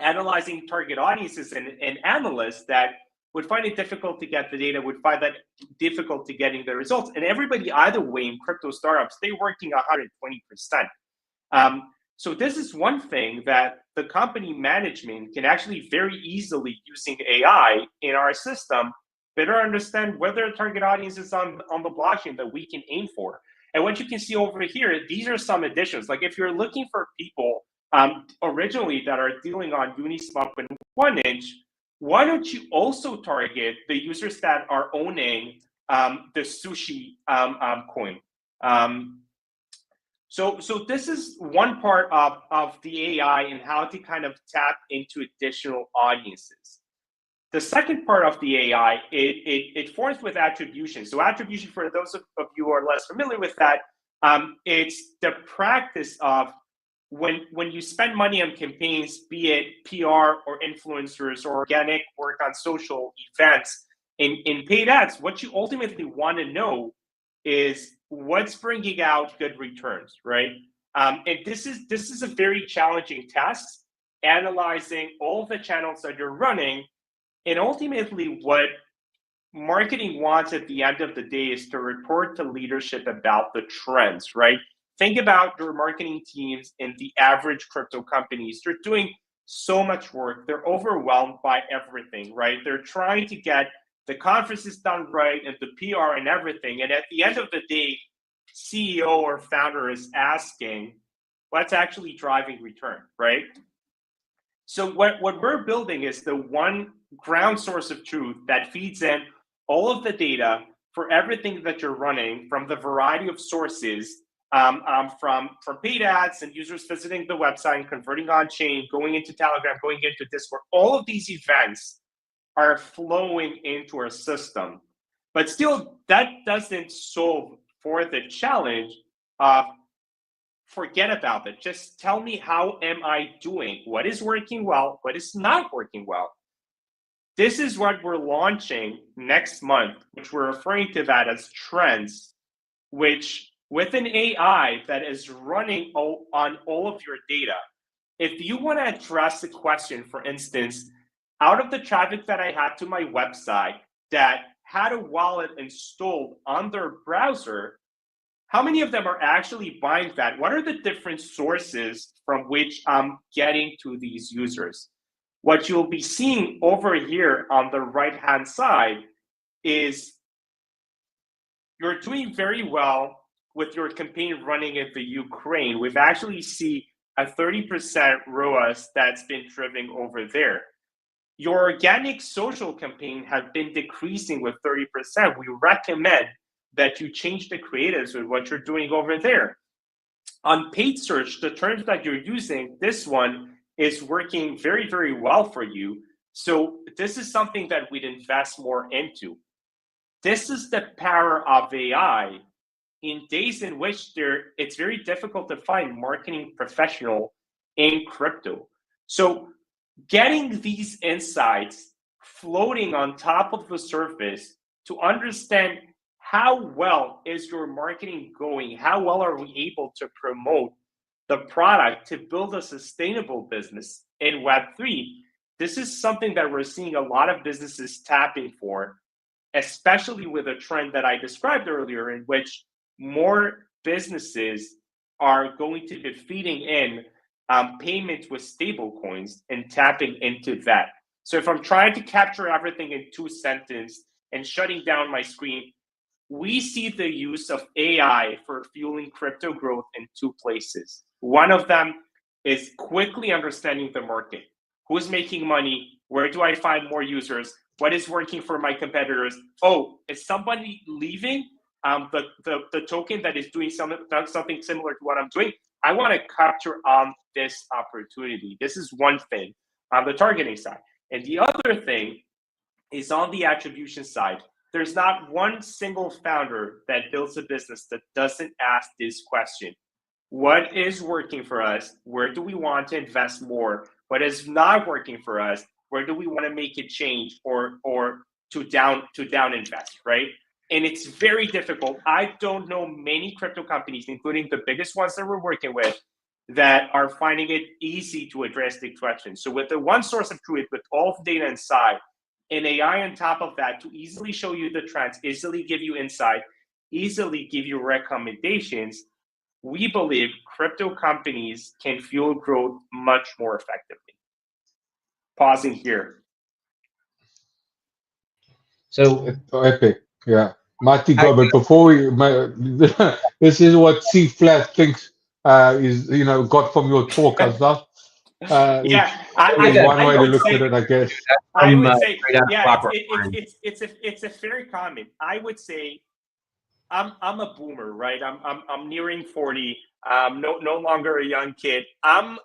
Speaker 3: analyzing target audiences, and analysts that would find it difficult to get the data, would find that difficult to getting the results. And everybody, either way, in crypto startups, they're working 120%. So this is one thing that the company management can actually very easily, using AI in our system, better understand whether target audience is on the blockchain that we can aim for. And what you can see over here, these are some additions. Like if you're looking for people originally that are dealing on Uniswap and 1inch, why don't you also target the users that are owning the sushi coin? So this is one part of the AI and how to kind of tap into additional audiences. The second part of the AI, it forms with attribution. So attribution, for those of you who are less familiar with that, it's the practice of when you spend money on campaigns, be it PR or influencers or organic work on social events, in paid ads, what you ultimately want to know is what's bringing out good returns, right? And this is a very challenging task, analyzing all the channels that you're running. And ultimately, what marketing wants at the end of the day is to report to leadership about the trends, right? Think about your marketing teams in the average crypto companies. They're doing so much work. They're overwhelmed by everything, right? They're trying to get the conferences done right and the PR and everything. And at the end of the day, CEO or founder is asking, what's actually driving return, right? So what we're building is the one ground source of truth that feeds in all of the data for everything that you're running from the variety of sources, from paid ads and users visiting the website and converting on chain, going into Telegram, going into Discord. All of these events are flowing into our system. But still, that doesn't solve for the challenge of forget about it. Just tell me, how am I doing? What is working well? What is not working well? This is what we're launching next month, which we're referring to that as trends, which with an AI that is running on all of your data. If you want to address the question, for instance, out of the traffic that I had to my website that had a wallet installed on their browser, how many of them are actually buying that? What are the different sources from which I'm getting to these users? What you'll be seeing over here on the right-hand side is you're doing very well with your campaign running in the Ukraine. We've actually seen a 30% ROAS that's been driven over there. Your organic social campaign has been decreasing with 30%. We recommend that you change the creatives with what you're doing over there. On paid search, the terms that you're using, this one is working very, very well for you. So this is something that we'd invest more into. This is the power of AI in days in which it's very difficult to find marketing professional in crypto. So getting these insights floating on top of the surface to understand how well is your marketing going, how well are we able to promote the product to build a sustainable business in Web3. This is something that we're seeing a lot of businesses tapping for, especially with a trend that I described earlier, in which more businesses are going to be feeding in payments with stable coins and tapping into that. So if I'm trying to capture everything in 2 sentences and shutting down my screen, we see the use of AI for fueling crypto growth in 2 places. One of them is quickly understanding the market. Who's making money? Where do I find more users? What is working for my competitors? Oh, is somebody leaving the token that is doing something similar to what I'm doing? I want to capture on this opportunity. This is one thing on the targeting side. And the other thing is on the attribution side. There's not one single founder that builds a business that doesn't ask this question. What is working for us? Where do we want to invest more? What is not working for us? Where do we want to make it change or to down invest, right? And it's very difficult. I don't know many crypto companies, including the biggest ones that we're working with, that are finding it easy to address the question. So with the one source of truth, with all the data inside, and AI on top of that to easily show you the trends, easily give you insight, easily give you recommendations, we believe crypto companies can fuel growth much more effectively. Pausing here.
Speaker 4: So
Speaker 1: epic, yeah. Marty, but before we, this is what C Flat thinks is got from your talk, Asaf.
Speaker 3: Yeah,
Speaker 1: one way to look at it, I guess.
Speaker 3: I would say, yeah, it's a fair comment. I would say, I'm a boomer, right? I'm nearing 40. No longer a young kid. I'm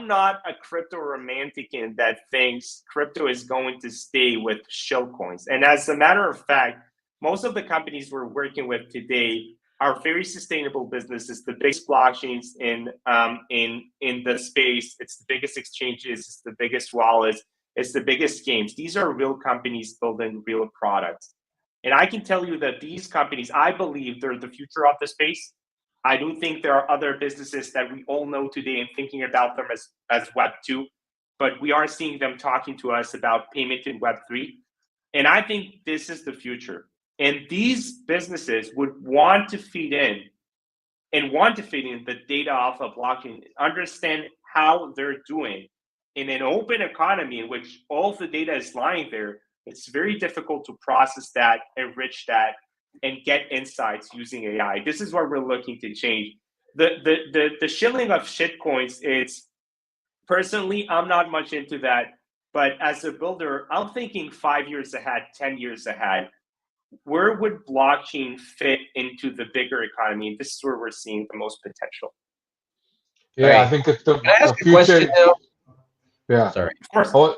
Speaker 3: not a crypto romantic that thinks crypto is going to stay with shill coins. And as a matter of fact, most of the companies we're working with today are very sustainable businesses. The biggest blockchains in the space. It's the biggest exchanges. It's the biggest wallets. It's the biggest games. These are real companies building real products. And I can tell you that these companies, I believe they're the future of the space. I do think there are other businesses that we all know today and thinking about them as Web 2, but we are seeing them talking to us about payment in Web 3. And I think this is the future. And these businesses would want to feed in the data off of blockchain, understand how they're doing. In an open economy in which all of the data is lying there, it's very difficult to process that, enrich that, and get insights using AI. This is what we're looking to change. The shilling of shitcoins is, personally, I'm not much into that. But as a builder, I'm thinking 5 years ahead, 10 years ahead. Where would blockchain fit into the bigger economy? And this is where we're seeing the most potential.
Speaker 1: Yeah, right. I think it's the future. Yeah,
Speaker 4: sorry.
Speaker 3: Of course.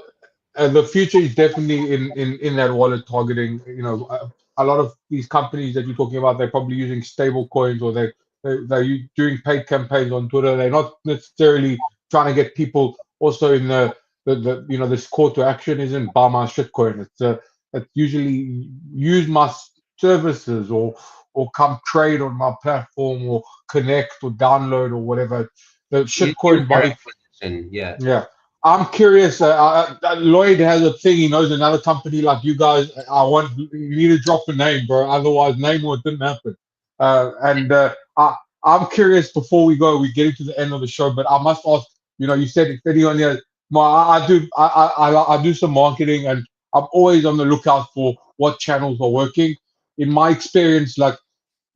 Speaker 1: The future is definitely in that wallet targeting. A lot of these companies that you're talking about, they're probably using stable coins, or they're they're doing paid campaigns on Twitter. They're not necessarily trying to get people also in the you know, this call to action isn't buy my shitcoin. It's usually use my services or come trade on my platform or connect or download or whatever. The shitcoin body.
Speaker 4: Yeah.
Speaker 1: Yeah. I'm curious. Lloyd has a thing. He knows another company like you guys. You need to drop a name, bro. Otherwise, name or it didn't happen. I'm curious. Before we get into the end of the show, but I must ask. You know, you said it's Eddie on here. I do some marketing, and I'm always on the lookout for what channels are working. In my experience, like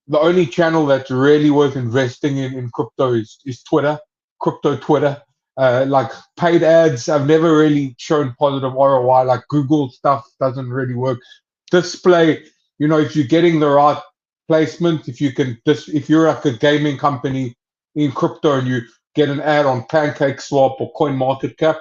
Speaker 1: the only channel that's really worth investing in crypto is Twitter, crypto Twitter. Like paid ads have never really shown positive ROI. Like Google stuff doesn't really work. Display, you know, if you're getting the right placement, if you're like a gaming company in crypto and you get an ad on PancakeSwap or CoinMarketCap,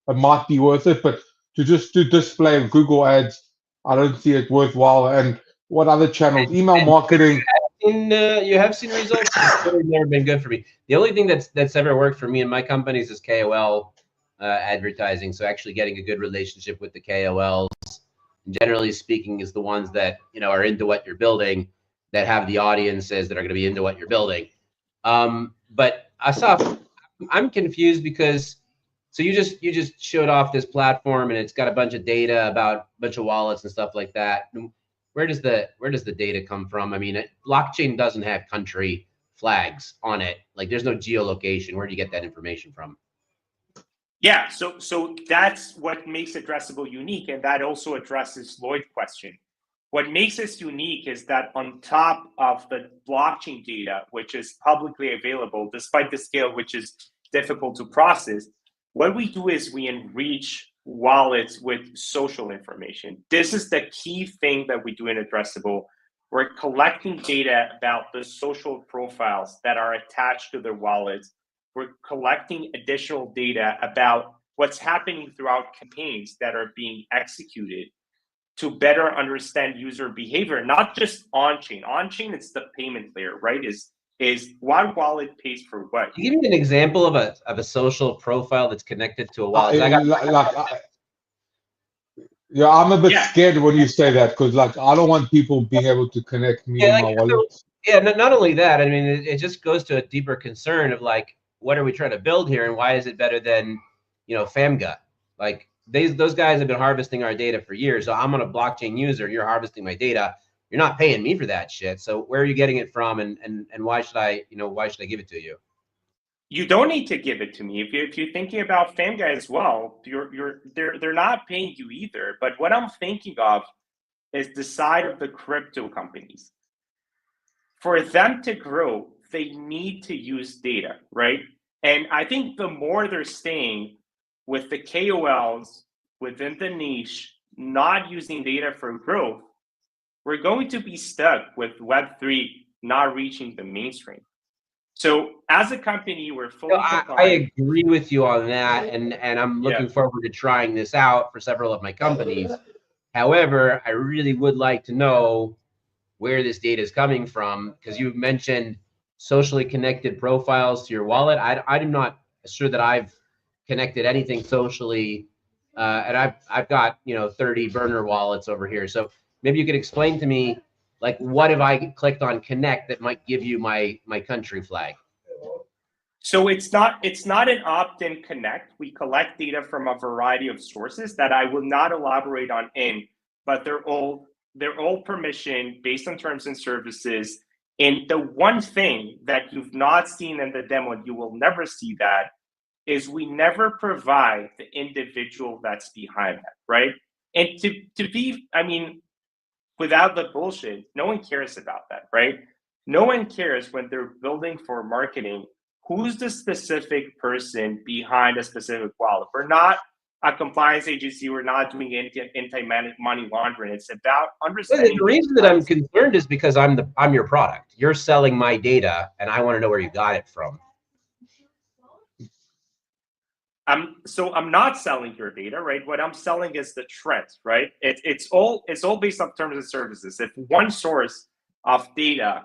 Speaker 1: it might be worth it. But to just do display of Google ads, I don't see it worthwhile. And what other channels? Email marketing.
Speaker 4: You have seen results. It's really never been good for me. The only thing that's ever worked for me and my companies is KOL advertising. So actually getting a good relationship with the KOLs, generally speaking, is the ones that, you know, are into what you're building, that have the audiences that are going to be into what you're building. But Asaf, I'm confused because so you just showed off this platform and it's got a bunch of data about a bunch of wallets and stuff like that. Where does the data come from? I mean, blockchain doesn't have country flags on it. Like, there's no geolocation. Where do you get that information from?
Speaker 3: Yeah, so that's what makes Addressable unique, and that also addresses Lloyd's question. What makes us unique is that on top of the blockchain data, which is publicly available, despite the scale, which is difficult to process, what we do is we enrich wallets with social information. This is the key thing that we do in Addressable. We're collecting data about the social profiles that are attached to their wallets. We're collecting additional data about what's happening throughout campaigns that are being executed to better understand user behavior, not just on-chain. On-chain, it's the payment layer, right? Is what wallet pays for what.
Speaker 4: Can you give me an example of a social profile that's connected to a wallet?
Speaker 1: Yeah, I'm a bit scared when you say that because, like, I don't want people being able to connect me to my wallet.
Speaker 4: Yeah, not only that, I mean, it just goes to a deeper concern of, like, what are we trying to build here, and why is it better than, you know, FAMGA? Like, those guys have been harvesting our data for years. So I'm on a blockchain user, you're harvesting my data. You're not paying me for that shit. So where are you getting it from, and why should I give it to you?
Speaker 3: You don't need to give it to me. If you're thinking about FAMGA as well, they're not paying you either. But what I'm thinking of is the side of the crypto companies. For them to grow, they need to use data, right? And I think the more they're staying with the KOLs within the niche, not using data for growth, we're going to be stuck with Web3 not reaching the mainstream. So as a company, we're fully
Speaker 4: I agree with you on that, and I'm looking forward to trying this out for several of my companies. However, I really would like to know where this data is coming from, because you mentioned socially connected profiles to your wallet. I'm not sure that I've connected anything socially, and I've got, you know, 30 burner wallets over here. So maybe you could explain to me, like, what if I clicked on connect that might give you my country flag?
Speaker 3: So it's not an opt-in connect. We collect data from a variety of sources that I will not elaborate on but they're all permission based on terms and services. And the one thing that you've not seen in the demo, and you will never see that, is we never provide the individual that's behind that, right? And to be, I mean, without the bullshit, no one cares about that, right? No one cares when they're building for marketing who's the specific person behind a specific wallet. We're not a compliance agency. We're not doing anti-money laundering. It's about understanding.
Speaker 4: The reason that I'm concerned is because I'm your product. You're selling my data, and I want to know where you got it from.
Speaker 3: So I'm not selling your data, right? What I'm selling is the trends, right? It's all based on terms and services. If one source of data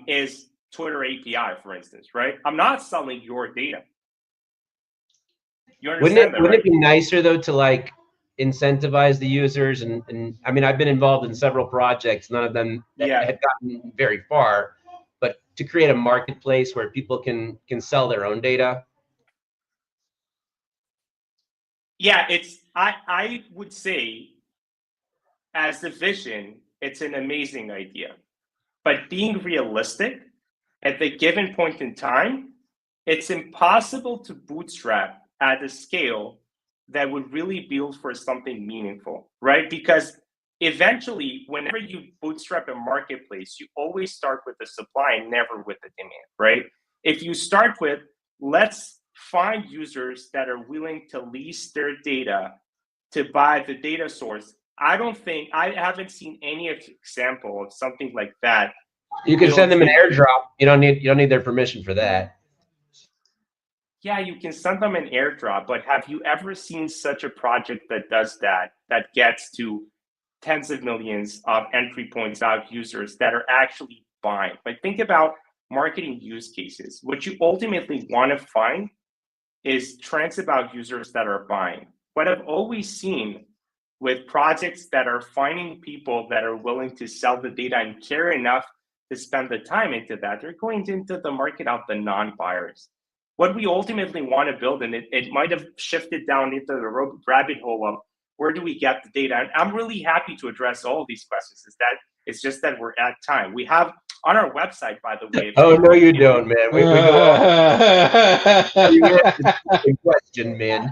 Speaker 3: is Twitter API, for instance, right? I'm not selling your data. You
Speaker 4: Wouldn't
Speaker 3: understand that, right?
Speaker 4: it be nicer though to like incentivize the users? And I mean, I've been involved in several projects, none of them
Speaker 3: Yeah.
Speaker 4: have gotten very far, but to create a marketplace where people can sell their own data.
Speaker 3: Yeah, I would say as the vision, it's an amazing idea. But being realistic at the given point in time, it's impossible to bootstrap at a scale that would really build for something meaningful, right? Because eventually, whenever you bootstrap a marketplace, you always start with the supply and never with the demand, right? If you start with, let's find users that are willing to lease their data to buy the data source, I haven't seen any example of something like that.
Speaker 4: You can send them an airdrop. You don't need their permission for that.
Speaker 3: Yeah, you can send them an airdrop, but have you ever seen such a project that does that gets to tens of millions of entry points out users that are actually buying? Like, think about marketing use cases. What you ultimately want to find is trends about users that are buying. What I've always seen with projects that are finding people that are willing to sell the data and care enough to spend the time into that, they're going into the market of the non-buyers. What we ultimately want to build, and it might have shifted down into the rabbit hole of where do we get the data? And I'm really happy to address all of these questions. It's just that we're at time. We have on our website, by the way.
Speaker 4: Oh no, you don't, man. We go on. Question, man.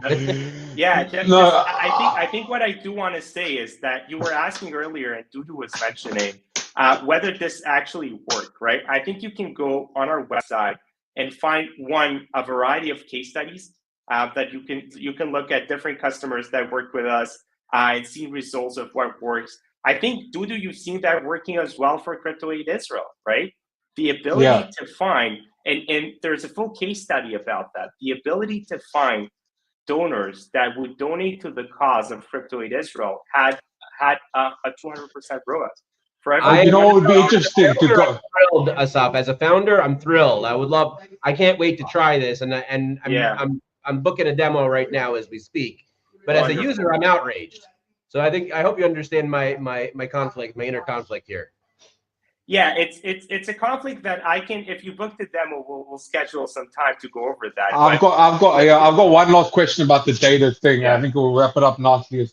Speaker 3: Yeah,
Speaker 1: No.
Speaker 3: I think what I do want to say is that you were asking earlier, and Dudu was mentioning whether this actually worked, right? I think you can go on our website and find a variety of case studies that you can look at different customers that work with us and see results of what works. I think, Dudu, you've seen that working as well for Crypto Aid Israel, right? The ability to find, and there's a full case study about that, the ability to find donors that would donate to the cause of Crypto Aid Israel had a 200% ROAS.
Speaker 1: You know, it would be interesting to go.
Speaker 4: I'm thrilled, Asaf. As a founder, I'm thrilled. I can't wait to try this, and I'm booking a demo right now as we speak. But as a user, I'm outraged. So I hope you understand my conflict, my inner conflict here.
Speaker 3: Yeah, it's a conflict that I can. If you book the demo, we'll schedule some time to go over that.
Speaker 1: I've got one last question about the data thing.
Speaker 3: Yeah.
Speaker 1: I think we'll wrap it up nicely.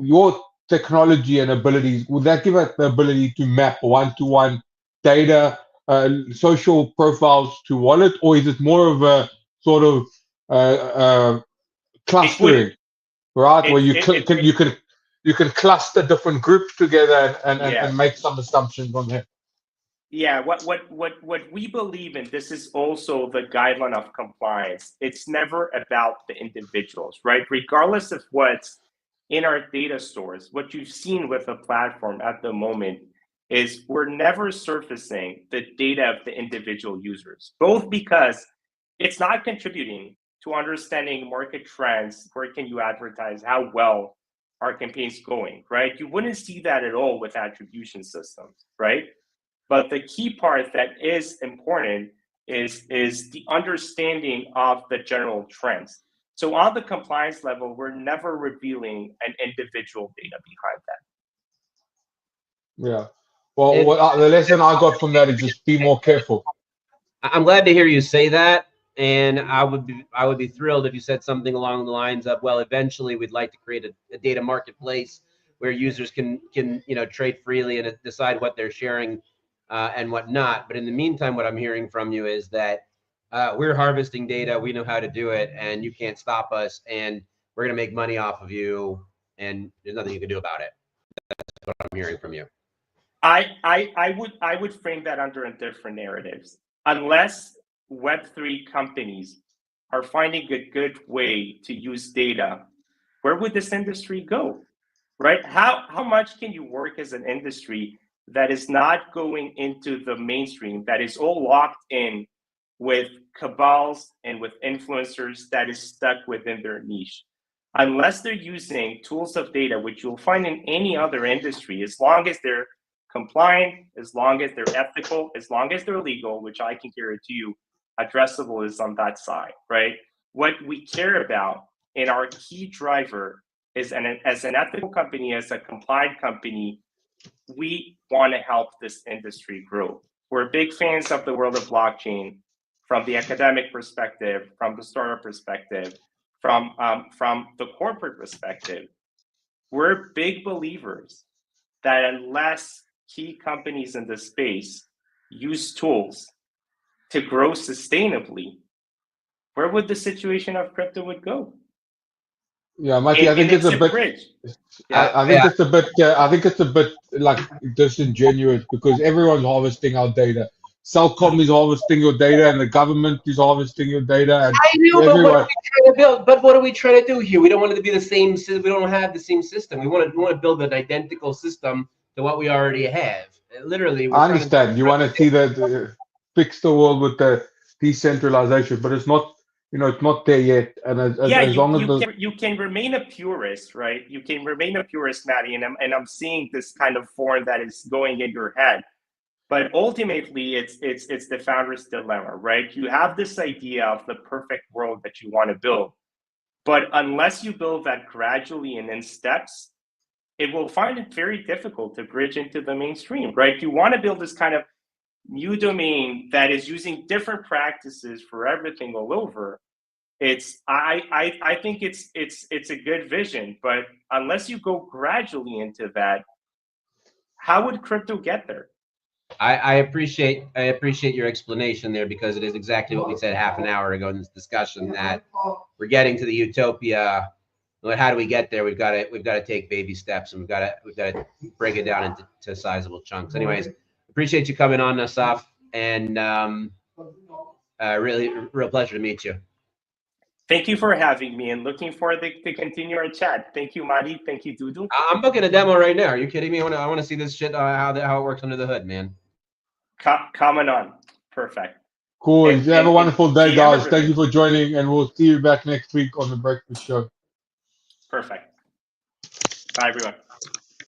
Speaker 1: Your technology and abilities, would that give us the ability to map one-to-one data, social profiles to wallet, or is it more of a sort of clustering, right? Where you can cluster different groups together and make some assumptions on there.
Speaker 3: Yeah, what we believe in, this is also the guideline of compliance. It's never about the individuals, right? Regardless of what's in our data stores, what you've seen with the platform at the moment is we're never surfacing the data of the individual users, both because it's not contributing to understanding market trends, where can you advertise, how well are campaigns going, right? You wouldn't see that at all with attribution systems, right? But the key part that is important is the understanding of the general trends. So on the compliance level, we're never revealing an individual data behind that.
Speaker 1: Yeah. Well, the lesson I got from that is just be more careful.
Speaker 4: I'm glad to hear you say that, and I would be thrilled if you said something along the lines of, well, eventually we'd like to create a data marketplace where users can trade freely and decide what they're sharing and what not. But in the meantime, what I'm hearing from you is that we're harvesting data, we know how to do it, and you can't stop us, and we're going to make money off of you, and there's nothing you can do about it. That's what I'm hearing from you.
Speaker 3: I would frame that under a different narratives. Unless Web3 companies are finding a good way to use data, where would this industry go, right? How much can you work as an industry that is not going into the mainstream, that is all locked in with cabals and with influencers that is stuck within their niche? Unless they're using tools of data, which you'll find in any other industry, as long as they're compliant, as long as they're ethical, as long as they're legal, which I can guarantee you, Addressable is on that side, right? What we care about in our key driver is, as an ethical company, as a compliant company, we want to help this industry grow. We're big fans of the world of blockchain from the academic perspective, from the startup perspective, from the corporate perspective. We're big believers that unless key companies in the space use tools to grow sustainably, where would the situation of crypto would go?
Speaker 1: Yeah, Mikey, I think it's a bit.
Speaker 3: Bridge.
Speaker 1: I think it's a bit. I think it's a bit like disingenuous because everyone's harvesting our data. Cellcom is harvesting your data, and the government is harvesting your data, and
Speaker 4: I know, but
Speaker 1: everyone.
Speaker 4: what are we trying to build? But what are we trying to do here? We don't want it to be the same. We don't have the same system. We want to build an identical system to what we already have. Literally,
Speaker 1: I understand. You want to see that fix the world with the decentralization, but it's not. You know, it's not there yet. And as long as
Speaker 3: you can remain a purist, right? You can remain a purist, Maddie, and I'm seeing this kind of form that is going in your head. But ultimately, it's the founder's dilemma, right? You have this idea of the perfect world that you want to build, but unless you build that gradually and in steps, it will find it very difficult to bridge into the mainstream, right? You want to build this kind of new domain that is using different practices for everything all over. I think it's a good vision, but unless you go gradually into that, how would crypto get there?
Speaker 4: I appreciate your explanation there, because it is exactly what we said half an hour ago in this discussion, that we're getting to the utopia. But how do we get there? We've got to take baby steps, and we've got to break it down into sizable chunks. Anyways, appreciate you coming on, Asaf, and really real pleasure to meet you.
Speaker 3: Thank you for having me, and looking forward to continue our chat. Thank you, Madi. Thank you, Dudu.
Speaker 4: I'm booking a demo right now. Are you kidding me? I want to see this shit, how it works under the hood, man.
Speaker 3: Coming on. Perfect.
Speaker 1: Cool. You have a wonderful day, guys. Thank you for joining, and we'll see you back next week on the Breakfast Show.
Speaker 3: Perfect. Bye, everyone.